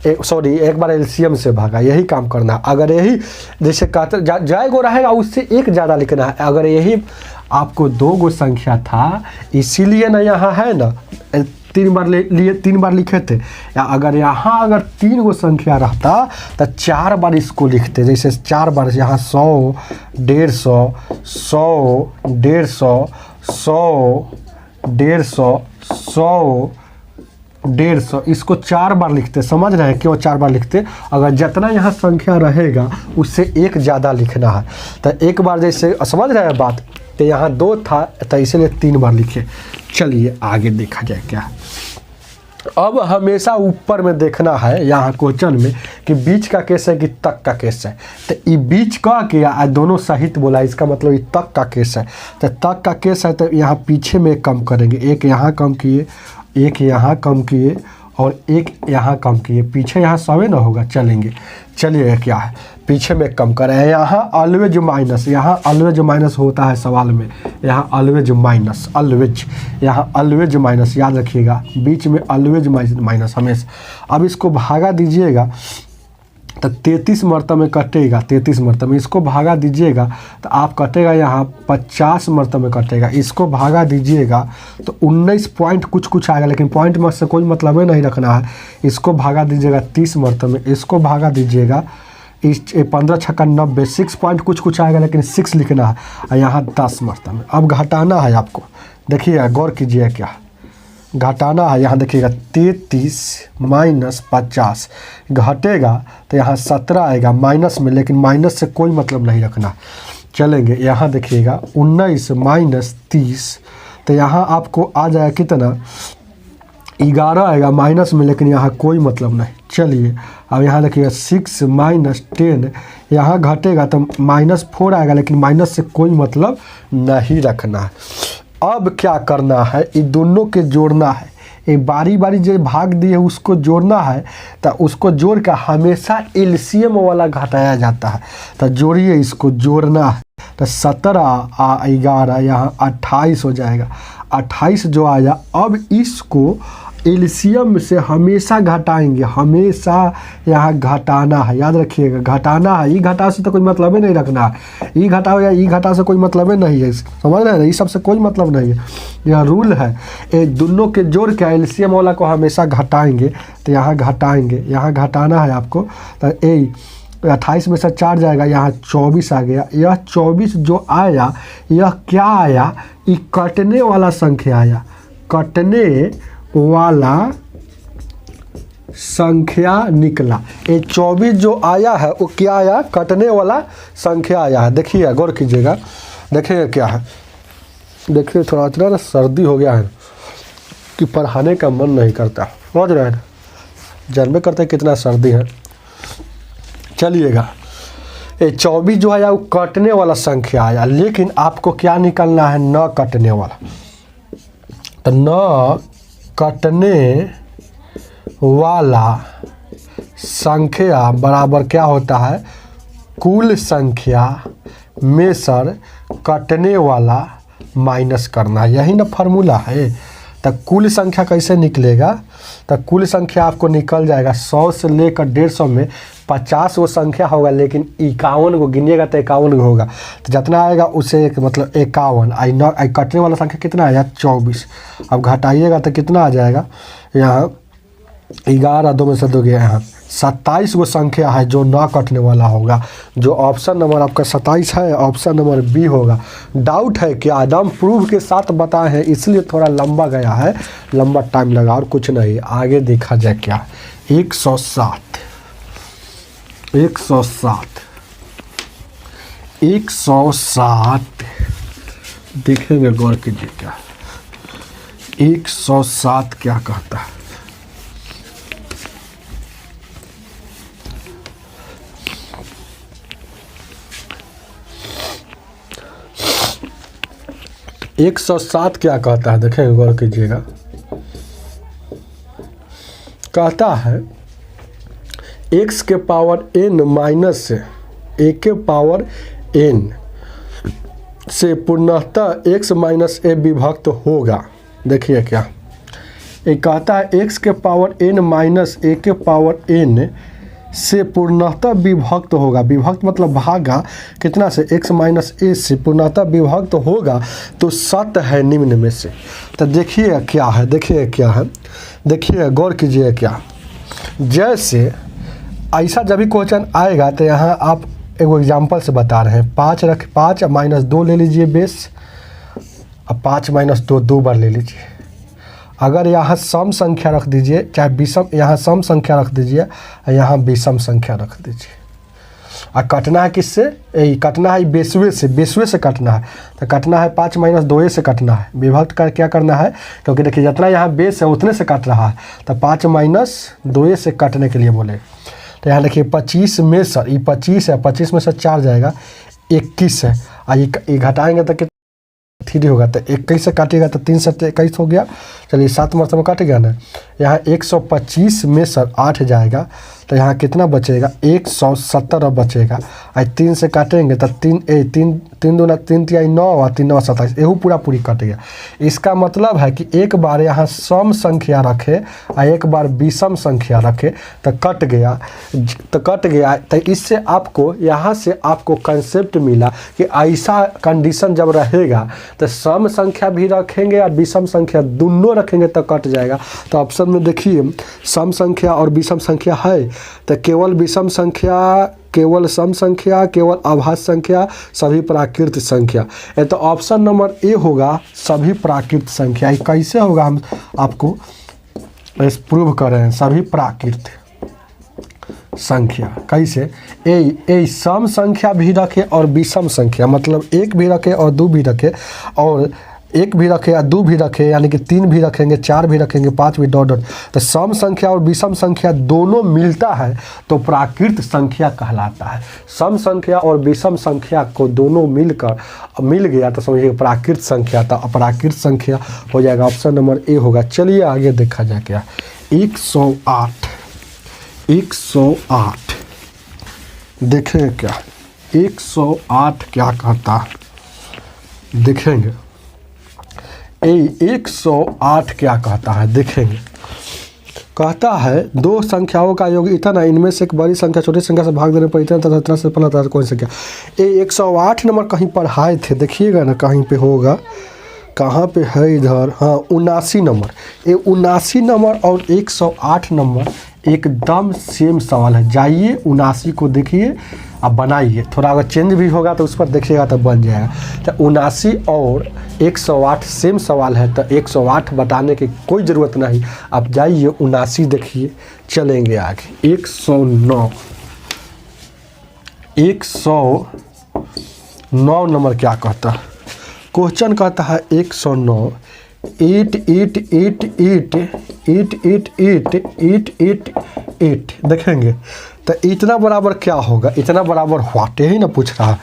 एक बार एलसीएम से भागा। यही काम करना है। अगर यही जैसे कहते जाए गो रहेगा उससे एक ज़्यादा लिखना है। अगर यही आपको 2 गो संख्या था इसीलिए ना यहाँ है ना 3 बार लिखे थे। या अगर यहाँ अगर 3 गो संख्या रहता तो 4 बार इसको लिखते। जैसे 4 बार यहाँ 100 150, 100 150, 100 150, 100 150, इसको 4 बार लिखते। समझ रहे हैं क्यों 4 बार लिखते? अगर जितना यहाँ संख्या रहेगा उससे एक ज़्यादा लिखना है। तो एक बार जैसे समझ रहे हैं बात, तो यहाँ 2 था तो इसलिए 3 बार लिखे। चलिए आगे देखा जाए क्या। अब हमेशा ऊपर में देखना है यहाँ क्वेश्चन में कि बीच का केस है कि तक का केस है। तो ये बीच का किया दोनों सहित बोला, इसका मतलब ये तक का केस है। तो तक का केस है तो यहाँ पीछे में कम करेंगे। एक यहाँ कम किए, एक यहाँ कम किए, और एक यहाँ कम किए। पीछे यहाँ 100 ना होगा, चलेंगे। चलिए क्या है पीछे में कम करें। यहाँ ऑलवेज माइनस, यहाँ ऑलवेज माइनस होता है सवाल में। यहाँ ऑलवेज माइनस, ऑलवेज, यहाँ ऑलवेज माइनस याद रखिएगा, बीच में ऑलवेज माइनस हमेशा। अब इसको भागा दीजिएगा तो 33 मरतबे कटेगा। 33 मरतबे इसको भागा दीजिएगा तो आप कटेगा यहाँ 50 मरतबे कटेगा। इसको भागा दीजिएगा तो 19 पॉइंट कुछ आएगा, लेकिन पॉइंट में से कोई मतलब नहीं रखना है। इसको भागा दीजिएगा 30 मरतबे, इसको भागा दीजिएगा इस 15 छक्का 90, 6 पॉइंट कुछ आएगा, लेकिन 6 लिखना है। और यहाँ 10 मरतबे। अब घटाना है आपको, देखिए गौर कीजिए क्या घटाना है। यहाँ देखिएगा 33 माइनस 50 घटेगा तो यहाँ 17 आएगा माइनस में, लेकिन माइनस से कोई मतलब नहीं रखना। चलेंगे यहाँ देखिएगा 19 माइनस 30, तो यहाँ आपको आ जाएगा कितना 11 आएगा माइनस में, लेकिन यहाँ कोई मतलब नहीं। चलिए अब यहाँ देखिएगा 6 माइनस 10, यहाँ घटेगा तो -4 आएगा, लेकिन माइनस से कोई मतलब नहीं रखना है। अब क्या करना है, ये दोनों के जोड़ना है। ये बारी बारी जो भाग दिए उसको जोड़ना है, तो उसको जोड़ कर हमेशा एलसीएम वाला घटाया जाता है। तो जोड़िए, इसको जोड़ना है। तो 17 11 यहाँ 28 हो जाएगा। 28 जो आया, अब इसको एलसीएम से हमेशा घटाएंगे, हमेशा यहाँ घटाना है। याद रखिएगा घटाना है। ई घटा से तो कोई मतलब ही नहीं रखना है। ई घटा हो या ई घटा से कोई मतलब ही नहीं है, समझ रहे हैं? ये सबसे कोई मतलब नहीं है, यह रूल है। ये दोनों के जोड़ के एलसीएम वाला को हमेशा घटाएंगे। तो यहाँ घटाएंगे, यहाँ घटाना है आपको। तो 28 में से 4 जाएगा, यहाँ 24 आ गया। यह 24 जो आया यह क्या आया, ये कटने वाला संख्या आया। कटने वाला संख्या निकला। ये 24 जो आया है वो क्या आया, कटने वाला संख्या आया है। देखिए गौर कीजिएगा, देखिए क्या है। देखिए थोड़ा इतना ना सर्दी हो गया है कि पढ़ाने का मन नहीं करता, समझ रहे हैं? जानबे करते हैं कितना सर्दी है। चलिएगा ये 24 जो आया वो कटने वाला संख्या आया, लेकिन आपको क्या निकालना है, न कटने वाला। तो न कटने वाला संख्या बराबर क्या होता है, कुल संख्या में सर कटने वाला माइनस करना है, यही ना फार्मूला है। तो कुल संख्या कैसे निकलेगा, तो कुल संख्या आपको निकल जाएगा 100 से लेकर 150 में 50 वो संख्या होगा, लेकिन 51 को गिनिएगा तो 51 को होगा। तो जितना आएगा उसे एक मतलब 51, आई कटने वाला संख्या कितना आया 24। अब घटाइएगा तो कितना आ जाएगा, यहाँ 11 2 में से 2 गया, यहाँ 27 वो संख्या है जो ना कटने वाला होगा। जो ऑप्शन नंबर आपका 27 है, ऑप्शन नंबर बी होगा। डाउट है क्या, एकदम प्रूफ के साथ बताए हैं, इसलिए थोड़ा लंबा गया है, लंबा टाइम लगा और कुछ नहीं। आगे देखा जाए क्या, 107 देखेंगे, गौर कीजिए क्या 107 क्या कहता है। एक 107 क्या कहता है, देखेंगे, गौर कीजिएगा। कहता है x के पावर n माइनस a के पावर n से पूर्णतः x माइनस a विभक्त होगा। देखिए क्या ये कहता है, x के पावर n माइनस a के पावर n से पूर्णतः विभक्त होगा। विभक्त मतलब भागा कितना से, x माइनस a से पूर्णतः विभक्त होगा तो सत्य है निम्न में से। तो देखिए क्या है, देखिए गौर कीजिए क्या, जैसे ऐसा जब भी क्वेश्चन आएगा तो यहाँ आप एक एग्जांपल से बता रहे हैं, 5 माइनस 2 ले लीजिए बेस, अब 5 माइनस 2 2 बार ले लीजिए। अगर यहाँ सम संख्या रख दीजिए, चाहे विषम, यहाँ सम संख्या रख दीजिए, यहाँ विषम संख्या रख दीजिए। और कटना है किससे, यही कटना है बेसवे से कटना है। तो कटना है 5 माइनस 2 से कटना है, विभक्त कर क्या करना है, क्योंकि देखिए जितना यहाँ बेस है उतने से कट रहा है, तो 5 माइनस 2 से कटने के लिए बोले। तो यहाँ देखिए 25 में सर, ये 25 है, 25 में से 4 जाएगा 21 है, और ये घटाएंगे तो कितना 3 होगा, तो 21 से काटिएगा तो 3 से 21 हो गया। चलिए 7 मरतबा काट गया ना। यहाँ 125 में सर 8 जाएगा, तो यहाँ कितना बचेगा 170 बचेगा। और 3 से काटेंगे तो 3 दूना 3 3 9 और 3 9 27, यहू पूरी कट गया। इसका मतलब है कि एक बार यहाँ सम संख्या रखे और एक बार विषम संख्या रखे तो कट गया। तो इससे आपको यहाँ से आपको कंसेप्ट मिला कि ऐसा कंडीशन जब रहेगा तो सम संख्या भी रखेंगे और विषम संख्या दोनों रखेंगे तो कट जाएगा। तो ऑप्शन में देखिए सम संख्या और विषम संख्या है, तो केवल विषम संख्या, केवल सम संख्या, केवल अभाज्य संख्या, सभी प्राकृत संख्या। ये तो ऑप्शन नंबर ए होगा, सभी प्राकृत संख्या। ये कैसे होगा हम आपको प्रूव कर रहे हैं, सभी प्राकृत संख्या कैसे, ए सम संख्या भी रखे और विषम संख्या, मतलब 1 भी रखे और 2 भी रखे, और 1 भी रखे या 2 भी रखे, यानी कि 3 भी रखेंगे, 4 भी रखेंगे, 5 भी डॉट। तो सम संख्या और विषम संख्या दोनों मिलता है तो प्राकृत संख्या कहलाता है। सम संख्या और विषम संख्या को दोनों मिल गया तो समझिए प्राकृत संख्या, तो अपराकृत संख्या हो जाएगा। ऑप्शन नंबर ए होगा। चलिए आगे देखा जाए क्या, 108 देखेंगे क्या, 108 क्या कहता है, देखेंगे 108 क्या कहता है, देखेंगे। कहता है दो संख्याओं का योग इतना, इनमें से एक बड़ी संख्या छोटी संख्या से भाग देने पर इतना तथा इतना से पहला कौन संख्या। 108 नंबर कहीं पढ़ाए थे, देखिएगा ना कहीं पे होगा, कहाँ पे है इधर, हाँ 79 नंबर। ये 79 नंबर और 108 नंबर एकदम सेम सवाल है। जाइए 79 को देखिए, अब बनाइए, थोड़ा अगर चेंज भी होगा तो उस पर देखिएगा तो बन जाएगा। तो 79 और 108 सेम सवाल है, तो 108 बताने की कोई ज़रूरत नहीं। आप जाइए 79 देखिए, चलेंगे आगे। 109 नंबर क्या कहता है, क्वेश्चन कहता है 109 8 देखेंगे तो इतना बराबर क्या होगा, इतना बराबर व्हाट, यही ना पूछ रहा है।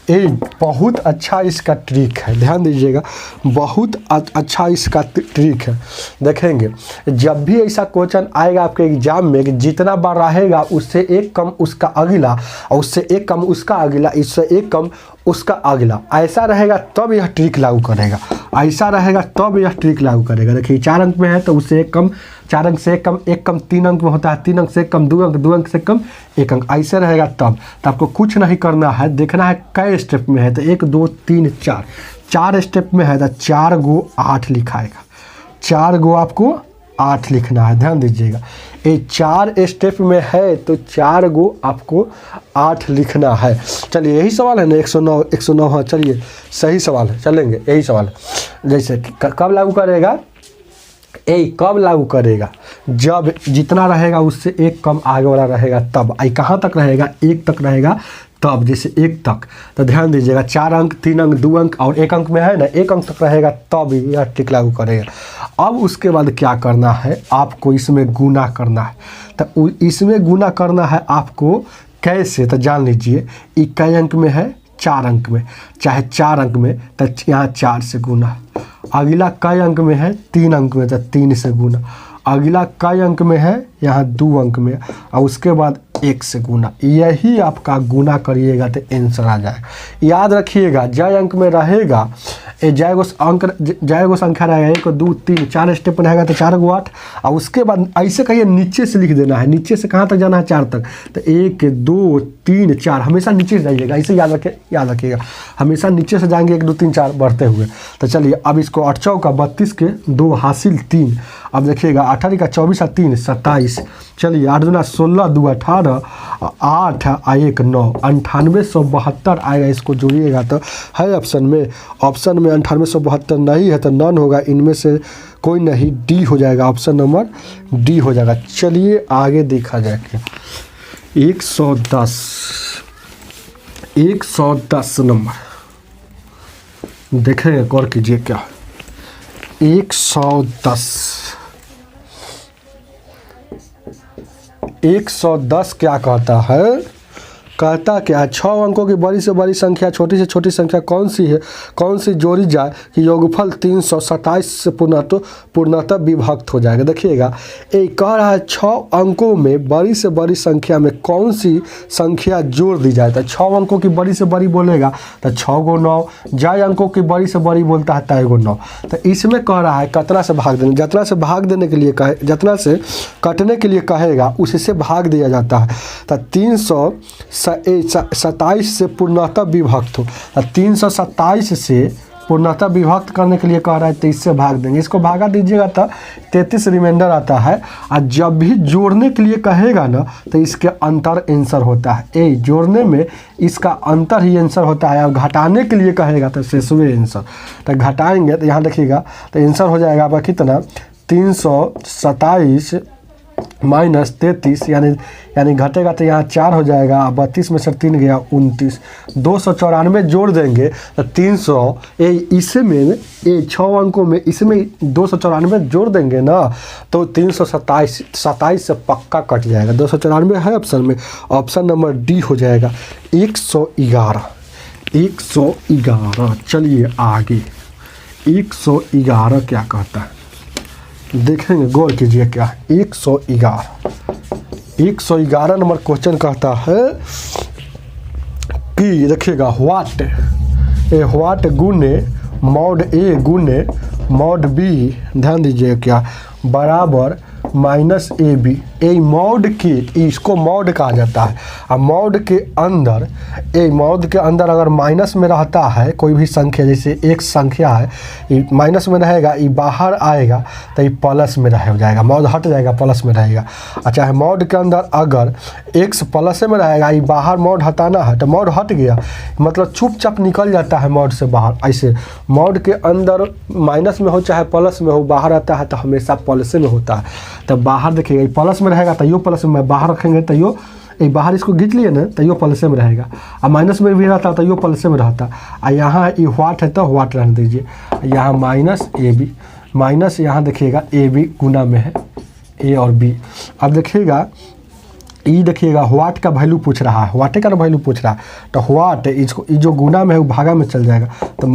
ये बहुत अच्छा इसका ट्रिक है, ध्यान दीजिएगा, बहुत अच्छा इसका ट्रिक है। देखेंगे जब भी ऐसा क्वेश्चन आएगा आपके एग्जाम में कि जितना बार रहेगा उससे एक कम उसका अगला, और उससे एक कम उसका अगला, इससे एक कम उसका अगला, ऐसा रहेगा तब यह ट्रिक लागू करेगा, ऐसा रहेगा तब यह ट्रिक लागू करेगा। देखिए 4 अंक में है तो उससे एक कम, 4 अंक से एक कम, एक कम 3 अंक में होता है, 3 अंक से एक कम 2 अंक, 2 अंक से कम 1 अंक, ऐसे रहेगा तब। तो आपको कुछ नहीं करना है, देखना है कई स्टेप में है, तो 1 2 3 4, 4 स्टेप में है तो 4 गो 8 लिखाएगा, 4 गो आपको 8 लिखना है, ध्यान दीजिएगा। ये 4 स्टेप में है तो 4 गो आपको 8 लिखना है। चलिए यही सवाल है ना, 109 109, हाँ चलिए सही सवाल है, चलेंगे यही सवाल है। जैसे कब लागू करेगा, कब लागू करेगा, जब जितना रहेगा उससे एक कम आगे वाला रहेगा तब। कहाँ तक रहेगा, 1 तक रहेगा तब, जैसे 1 तक। तो ध्यान दीजिएगा 4 अंक, 3 अंक, 2 अंक और 1 अंक में है ना, 1 अंक तक रहेगा तब यह ट्रिक लागू करेगा। अब उसके बाद क्या करना है, आपको इसमें गुना करना है। तो इसमें गुना करना है आपको कैसे, तो जान लीजिए, कई अंक में है, 4 अंक में, चाहे 4 अंक में तो यहाँ 4 से गुना, अगला कई अंक में है, 3 अंक में तो 3 से गुना, अगला कई अंक में है, यहाँ 2 अंक में, और उसके बाद 1 से गुना। यही आपका गुना करिएगा तो आंसर आ जाएगा। याद रखिएगा जय अंक में रहेगा, जय गो संख्या रहेगा 1 2 3 4 स्टेप में रहेगा तो 4 गो 8, और उसके बाद ऐसे कहिए नीचे से लिख देना है, नीचे से कहाँ तक जाना है, 4 तक। तो 1 2 3 4 हमेशा नीचे से जाइएगा, इसे याद रखिएगा, हमेशा नीचे से जाएंगे 1 2 3 4 बढ़ते हुए। तो चलिए अब इसको 8 चौका 32 के 2 हासिल 3, अब देखिएगा 18 का 24 3 27, चलिए 8 दूना 16 2 18, 8 1 9, 9872 आएगा। इसको जोड़िएगा तो है ऑप्शन में 9872 नहीं है तो नन होगा, इनमें से कोई नहीं, डी हो जाएगा, ऑप्शन नंबर डी हो जाएगा। चलिए आगे देखा जाए क्या, 110 नंबर देखेंगे, गौर कीजिए क्या 110 क्या कहता है, कहता क्या, 6 अंकों की बड़ी से बड़ी संख्या छोटी से छोटी संख्या कौन सी है, कौन सी जोड़ी जाए कि योगफल 327 से पूर्णतः विभक्त हो जाएगा। देखिएगा ये कह रहा है 6 अंकों में बड़ी से बड़ी संख्या में कौन सी संख्या जोड़ दी जाए। तो 6 अंकों की बड़ी से बड़ी बोलेगा तो 6 गो 9, जय अंकों की बड़ी से बड़ी बोलता है तो 1 गो 9। तो इसमें कह रहा है कितना से भाग देने, जितना से भाग देने के लिए कहे, जितना से कटने के लिए कहेगा उससे भाग दिया जाता है। तो 327 से पूर्णतः विभक्त हो, 327 से पूर्णतः विभक्त करने के लिए कह रहा है 23 से भाग देंगे, इसको भागा दीजिएगा तो 33 रिमाइंडर आता है। और जब भी जोड़ने के लिए कहेगा ना तो इसके अंतर आंसर होता है, ए जोड़ने में इसका अंतर ही आंसर होता है, और घटाने के लिए कहेगा तो शेषवे आंसर। तो घटाएंगे तो यहाँ देखिएगा तो आंसर हो जाएगा आपका कितना, 327 माइनस 33, यानी घटेगा तो यहाँ 4 हो जाएगा, 32 में से 3 गया 29, 294 जोड़ देंगे तो 300, इसमें 6 अंकों में इसमें 294 जोड़ देंगे ना तो 327 से पक्का कट जाएगा, 294 है ऑप्शन में, ऑप्शन नंबर डी हो जाएगा 111। चलिए आगे 111 क्या कहता है देखेंगे, गौर कीजिए क्या 111 नंबर क्वेश्चन कहता है कि देखिएगा व्हाट गुने मॉड ए गुने मॉड बी, ध्यान दीजिए क्या, बराबर minus A B. A mod के, इसको मॉड कहा जाता है, और मॉड के अंदर अगर माइनस में रहता है कोई भी संख्या, जैसे एक संख्या है ये माइनस में रहेगा, ये बाहर आएगा तो ये प्लस में रह जाएगा, मॉड हट जाएगा प्लस में रहेगा। अच्छा है मॉड के अंदर अगर एक्स प्लस में रहेगा, ये बाहर मॉड हटाना है तो मॉड हट गया, मतलब चुपचाप निकल जाता है मॉड से बाहर। ऐसे मॉड के अंदर माइनस में हो चाहे प्लस में हो, बाहर आता है तो हमेशा प्लस में होता है। तो बाहर देखिएगा प्लस में रहेगा तो यो प्लस में, बाहर रखेंगे तो यो बाहर इसको खींच लिए ना तो यो प्लस में रहेगा, और माइनस में भी रहता तो यो प्लस में रहता। और यहाँ ये व्हाट है तो व्हाट रहने दीजिए, यहाँ माइनस ए बी, माइनस यहाँ देखिएगा ए बी गुना में है ए और बी। अब देखिएगा ये देखिएगा व्हाट का वैल्यू पूछ रहा है, व्हाटे का ना वैल्यू पूछ रहा है, तो व्हाट इसको ये जो गुना में है वो भागा में चल जाएगा, तो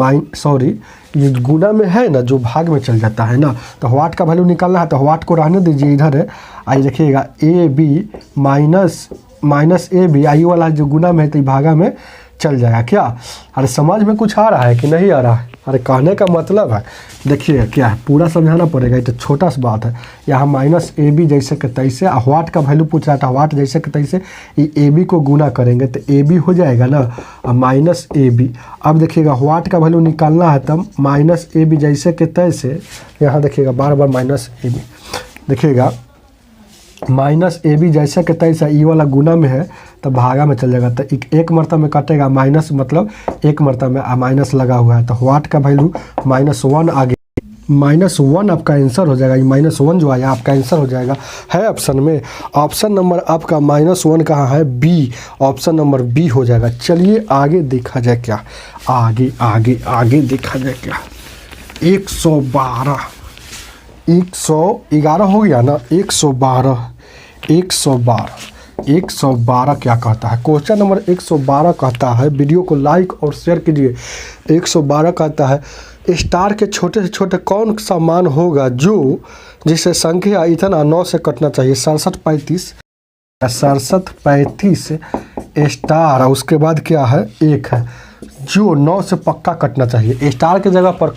ये गुना में है ना जो भाग में चल जाता है ना, तो व्हाट का वैल्यू निकालना है, तो व्हाट को रहने दीजिए इधर है। आई देखिएगा A B minus A B, i वाला जो गुना में है तो भागा में चल जाएगा। क्या अरे समझ में कुछ आ रहा है कि नहीं आ रहा है? अरे कहने का मतलब है, देखिए क्या है, पूरा समझाना पड़ेगा, ये तो छोटा सा बात है। यहाँ माइनस ए बी जैसे के तैसे, व्हाट का वैल्यू पूछ रहा था, व्हाट जैसे के तैसे ये ए बी को गुना करेंगे तो ए बी हो जाएगा ना, और माइनस ए बी। अब देखिएगा व्हाट का वैल्यू निकालना है तब माइनस ए बी जैसे के तैसे, यहाँ देखिएगा बार बार माइनस ए बी, देखिएगा माइनस ए बी जैसा के तैसा ई वाला गुना में है तो भागा में चल जाएगा, तो एक मरतबा में कटेगा माइनस, मतलब एक मरतबा में माइनस लगा हुआ है, तो व्हाट का वैल्यू -1 आ गया। -1 आपका आंसर हो जाएगा, ये -1 जो आया आपका आंसर हो जाएगा, है ऑप्शन में। ऑप्शन नंबर आपका -1 कहाँ है? बी, ऑप्शन नंबर बी हो जाएगा। चलिए आगे देखा जाए क्या, आगे देखा जाए क्या। 111 हो गया ना, 112 क्या कहता है? क्वेश्चन नंबर 112 कहता है, वीडियो को लाइक और शेयर कीजिए। 112 कहता है स्टार के छोटे से छोटे कौन सा मान होगा जो जिसे संख्या इतना 9 से कटना चाहिए? 6735 स्टार, उसके बाद क्या है? 1 है जो 9 से पक्का कटना चाहिए। स्टार के जगह पर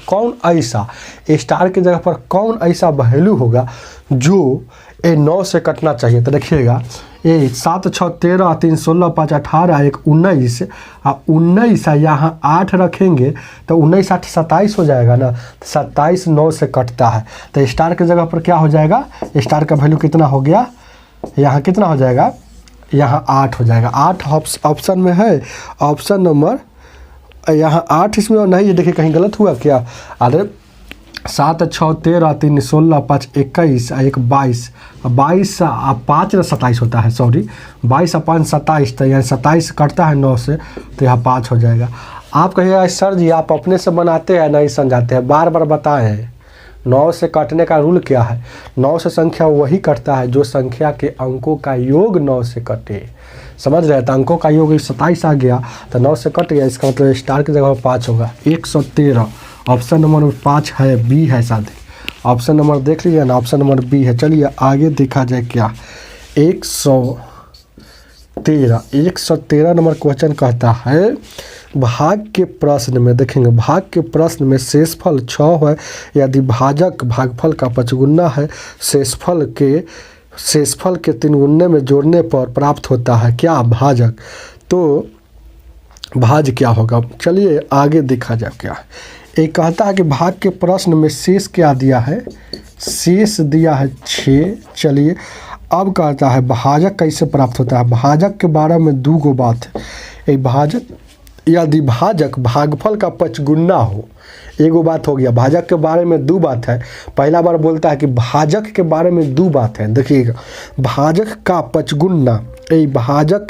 कौन ऐसा वैल्यू होगा जो 9 से कटना चाहिए? तो देखिएगा ये 7 6 13 3 16 5 18 1 19, 19 यहाँ 8 रखेंगे तो 19 8 27 हो जाएगा ना, 27 9 से कटता है, तो स्टार के जगह पर क्या हो जाएगा? स्टार का वैल्यू कितना हो गया? यहाँ कितना हो जाएगा? यहाँ 8 हो जाएगा। 8 ऑप्शन में है, ऑप्शन नंबर यहाँ 8 इसमें नहीं है, देखिए कहीं गलत हुआ क्या? अरे 7 6 13 3 16 5 21 1 22, 22 5 27 होता है, सॉरी 22 5 27, तो यहाँ 27 कटता है 9 से, तो यहाँ 5 हो जाएगा। आप कहिएगा सर जी आप अपने से बनाते हैं नहीं समझाते हैं, बार बार बताए हैं 9 से कटने का रूल क्या है? 9 से संख्या वही कटता है जो संख्या के अंकों का योग 9 से कटे, समझ रहे हैं? तो अंकों का योग 27 आ गया तो 9 से कट गया, इसका मतलब स्टार की जगह 5 होगा। 113 ऑप्शन नंबर 5 है, बी है शायद, ऑप्शन नंबर देख लीजिए ना, ऑप्शन नंबर बी है। चलिए आगे देखा जाए क्या। 113 नंबर क्वेश्चन कहता है भाग के प्रश्न में, देखेंगे भाग के प्रश्न में शेषफल 6 है, यदि भाजक भागफल का 5 है, शेषफल के 3 में जोड़ने पर प्राप्त होता है क्या? भाजक। तो भाज क्या होगा? चलिए आगे देखा जाए क्या। एक कहता है कि भाग के प्रश्न में शेष क्या दिया है? शेष दिया है 6। चलिए अब कहता है भाजक कैसे प्राप्त होता है? भाजक के बारे में 2 गो बात है। एक भाजक, यदि भाजक भागफल का 5 हो, एगो बात हो गया। भाजक के बारे में 2 बात है। पहला बार बोलता है कि भाजक के बारे में 2 बात है। देखिएगा भाजक का 5, ये भाजक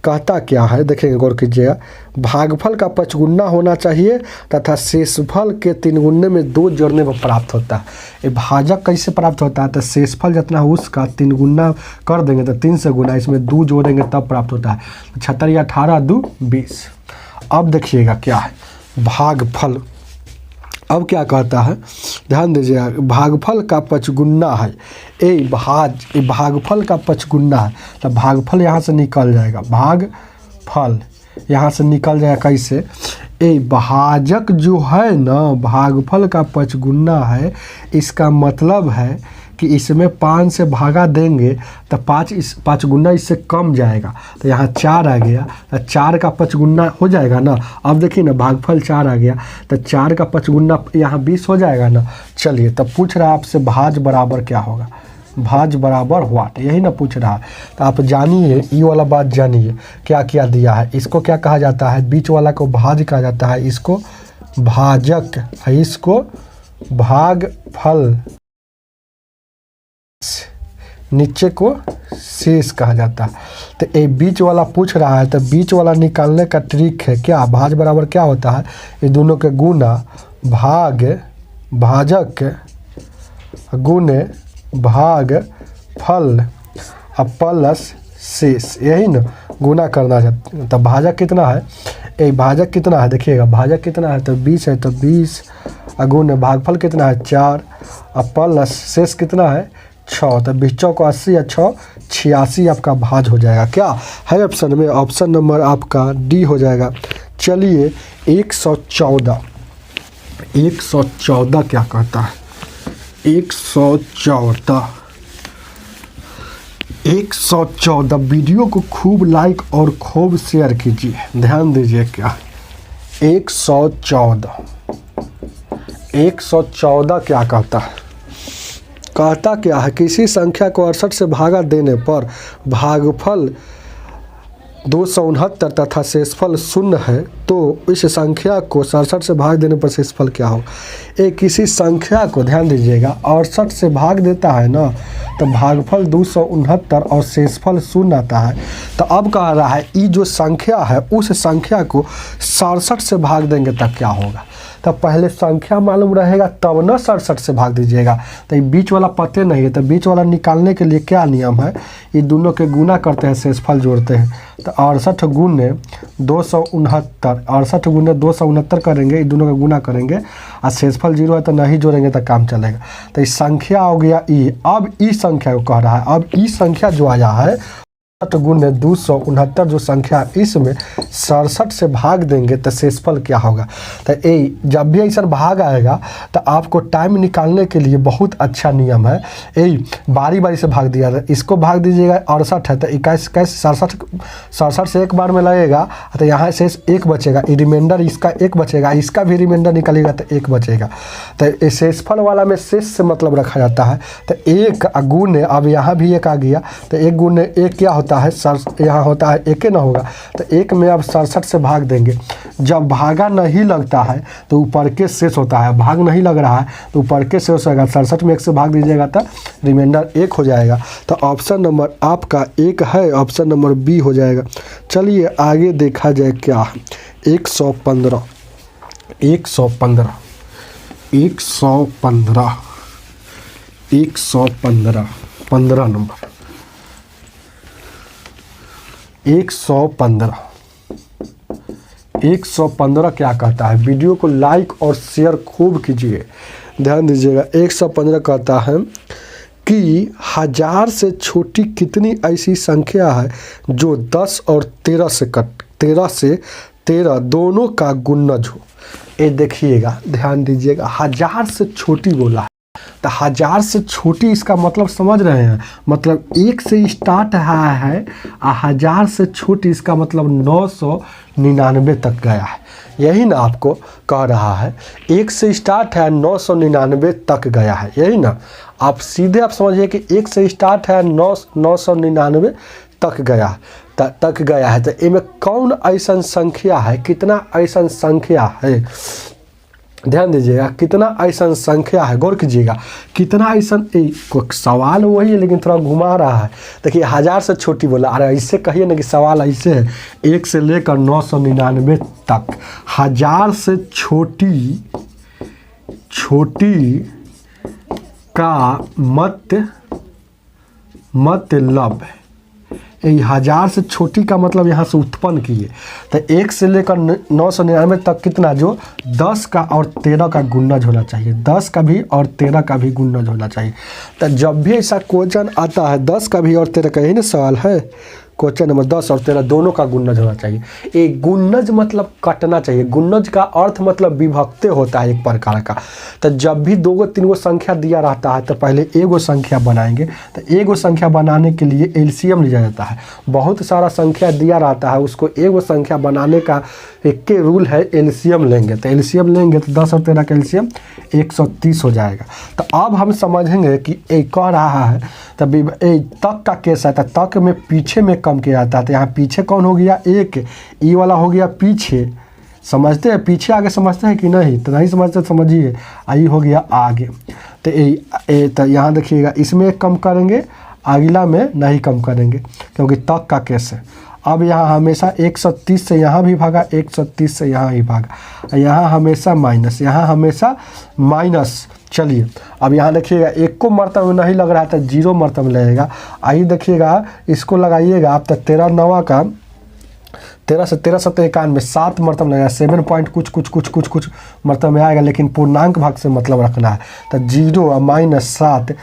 कहता क्या है? देखिएगा गौर कीजिएगा, भागफल का 5 होना चाहिए तथा शेषफल के 3 में 2 जोड़ने पर प्राप्त होता है। ये भाजक कैसे प्राप्त होता है? तो शेषफल जितना उसका 3 कर देंगे तो 3 से गुना, इसमें 2 जोड़ेंगे तब प्राप्त होता है। 76 18 2 20। अब देखिएगा क्या है भागफल। अब क्या कहता है, ध्यान दीजिए, भागफल का 5 है, भागफल का 5 है, तो भागफल यहाँ से निकल जाएगा, भागफल यहाँ से निकल जाएगा कैसे? भाजक जो है ना, भागफल का 5 है, इसका मतलब है कि इसमें 5 से भागा देंगे तो 5 इससे कम जाएगा, तो यहाँ 4 आ गया, तो 4 का 5 हो जाएगा ना। अब देखिए ना भागफल 4 आ गया, तो 4 का 5 यहाँ 20 हो जाएगा ना। चलिए तब पूछ रहा है आपसे भाज बराबर क्या होगा? भाज बराबर व्हाट, यही ना पूछ रहा है। तो आप जानिए ये वाला बात, जानिए क्या क्या दिया है। इसको क्या कहा जाता है? बीच वाला को भाज कहा जाता है, इसको भाजक, इसको भागफल, नीचे को शेष कहा जाता है। तो ये बीच वाला पूछ रहा है, तो बीच वाला निकालने का ट्रिक है क्या? भाज बराबर क्या होता है? ये दोनों के गुना, भाजक गुने भाग फल प्लस शेष, यही ना गुना करना है। तब भाजक कितना है, एक भाजक कितना है देखिएगा, भाजक कितना है तो 20 है, तो 20 गुण भागफल कितना है 4 और प्लस शेष कितना है 6, तो 20 को 80 या 6 86 आपका भाज हो जाएगा। क्या है ऑप्शन में, ऑप्शन नंबर आपका डी हो जाएगा। चलिए 114 क्या कहता है, 114 वीडियो को खूब लाइक और खूब शेयर कीजिए। ध्यान दीजिए क्या 114 क्या कहता है, कहता क्या है, किसी संख्या को 68 से भागा देने पर भागफल 269 तथा शेषफल 0 है, तो इस संख्या को 67 से भाग देने पर शेषफल क्या होगा। एक किसी संख्या को ध्यान दीजिएगा 68 से भाग देता है ना, तो भागफल 269 और शेषफल 0 आता है। तो अब कह रहा है ये जो संख्या है उस संख्या को 67 से भाग देंगे तब क्या होगा। तब पहले संख्या मालूम रहेगा तब ना 67 से भाग दीजिएगा। तो ये बीच वाला पते नहीं है, तो बीच वाला निकालने के लिए क्या नियम है, ये दोनों के गुना करते हैं, शेषफल जोड़ते हैं। तो 68 गुने 269, 68 गुने 269 करेंगे, ये दोनों का गुना करेंगे और शेषफल 0 है तो नहीं जोड़ेंगे तो काम चलेगा। तो इस संख्या हो गया ई। अब इस संख्या को कह रहा है, अब इस संख्या जो आया है 68 गुने 269 जो संख्या इसमें 67 से भाग देंगे तो शेषफल क्या होगा। तो ये जब भी ऐसा भाग आएगा तो आपको टाइम निकालने के लिए बहुत अच्छा नियम है, यही बारी बारी से भाग दिया था। इसको भाग दीजिएगा 68 है तो 21 67 से एक बार में लगेगा, तो यहाँ से 1 बचेगा, रिमाइंडर इसका 1 बचेगा, इसका भी रिमाइंडर निकालेगा तो 1 बचेगा। तो शेषफल वाला में शेष से मतलब रखा जाता है। तो 1 गुने, अब यहाँ भी 1 आ गया, तो 1 गुने 1 क्या होता है, यहाँ होता है 1 ना होगा, तो 1 में अब 67 से भाग देंगे। जब भागा नहीं लगता है तो ऊपर के शेष होता है, भाग नहीं लग रहा है तो ऊपर के शेष होगा। 67 में 1 से भाग दीजिएगा तो रिमाइंडर 1 हो जाएगा। तो ऑप्शन नंबर आपका 1 है, ऑप्शन नंबर बी हो जाएगा। चलिए आगे देखा जाए क्या है, 115 15 नंबर 115 क्या कहता है, वीडियो को लाइक और शेयर खूब कीजिए। ध्यान दीजिएगा 115 कहता है कि 1000 से छोटी कितनी ऐसी संख्या है जो 10 और 13 दोनों का गुणज हो। ये देखिएगा ध्यान दीजिएगा 1000 से छोटी बोला है, तो 1000 से छोटी इसका मतलब समझ रहे हैं, मतलब 1 से स्टार्ट है और 1000 से छोटी इसका मतलब 999 तक गया है। यही ना आपको कह रहा है, 1 से स्टार्ट है 999 तक गया है, यही ना। आप सीधे आप समझिए कि 1 से स्टार्ट है 999 तक गया है। तो इनमें कौन ऐसा संख्या है, कितना ऐसा संख्या है, ध्यान दीजिएगा कितना ऐसा संख्या है, गौर कीजिएगा कितना ऐसा। सवाल वही है लेकिन थोड़ा घुमा रहा है। देखिए 1000 से छोटी बोला, अरे ऐसे कहिए ना कि सवाल ऐसे है 1 से लेकर 999 तक 1000 से छोटी का मतलब 1000 से छोटी का मतलब यहाँ से उत्पन्न किए, तो 1 से लेकर 999 तक कितना, जो 10 का और 13 का गुणज होना चाहिए, 10 का भी और 13 का भी गुणज होना चाहिए। तो जब भी ऐसा क्वेश्चन आता है 10 का भी और 13 का, यही ना सवाल है, क्वेश्चन नंबर 10 और 13 दोनों का गुणज होना चाहिए। एक गुणज मतलब कटना चाहिए, गुणज का अर्थ मतलब विभक्ति होता है एक प्रकार का। तो जब भी 2-3 संख्या दिया रहता है तो पहले एगो संख्या बनाएंगे, तो एगो संख्या बनाने के लिए एलसीएम लिया जाता है। बहुत सारा संख्या दिया रहता है, उसको एगो संख्या बनाने का एक के रूल है, एलसीएम लेंगे। तो एलसीएम लेंगे तो 10 और 13 का एलसीएम 130 हो जाएगा। तो अब हम समझेंगे कि एक कह रहा है तभी तक का केस है, तो तक में पीछे में कम किया जाता है। तो यहाँ पीछे कौन हो गया, 1, ई वाला हो गया पीछे। समझते हैं पीछे आगे समझते हैं कि नहीं, तो नहीं समझते समझिए, आई हो गया आगे। तो यहाँ देखिएगा इसमें कम करेंगे, अगला में नहीं कम करेंगे क्योंकि तक का केस है। अब यहाँ हमेशा 130 से यहाँ भी भागा, 130 से यहाँ ही भागा, यहाँ हमेशा माइनस, यहाँ हमेशा माइनस, चलिए अब यहाँ देखिएगा एक को मरतब में नहीं लग रहा है तो 0 मरतब में लगेगा। आइए देखिएगा इसको लगाइएगा आप, तो 13 9 का 13 से 13 7 91 7 मरतब लगेगा, 7 पॉइंट कुछ मरतब में आएगा, लेकिन पूर्णांक भाग से मतलब रखना है। तो 0 और -7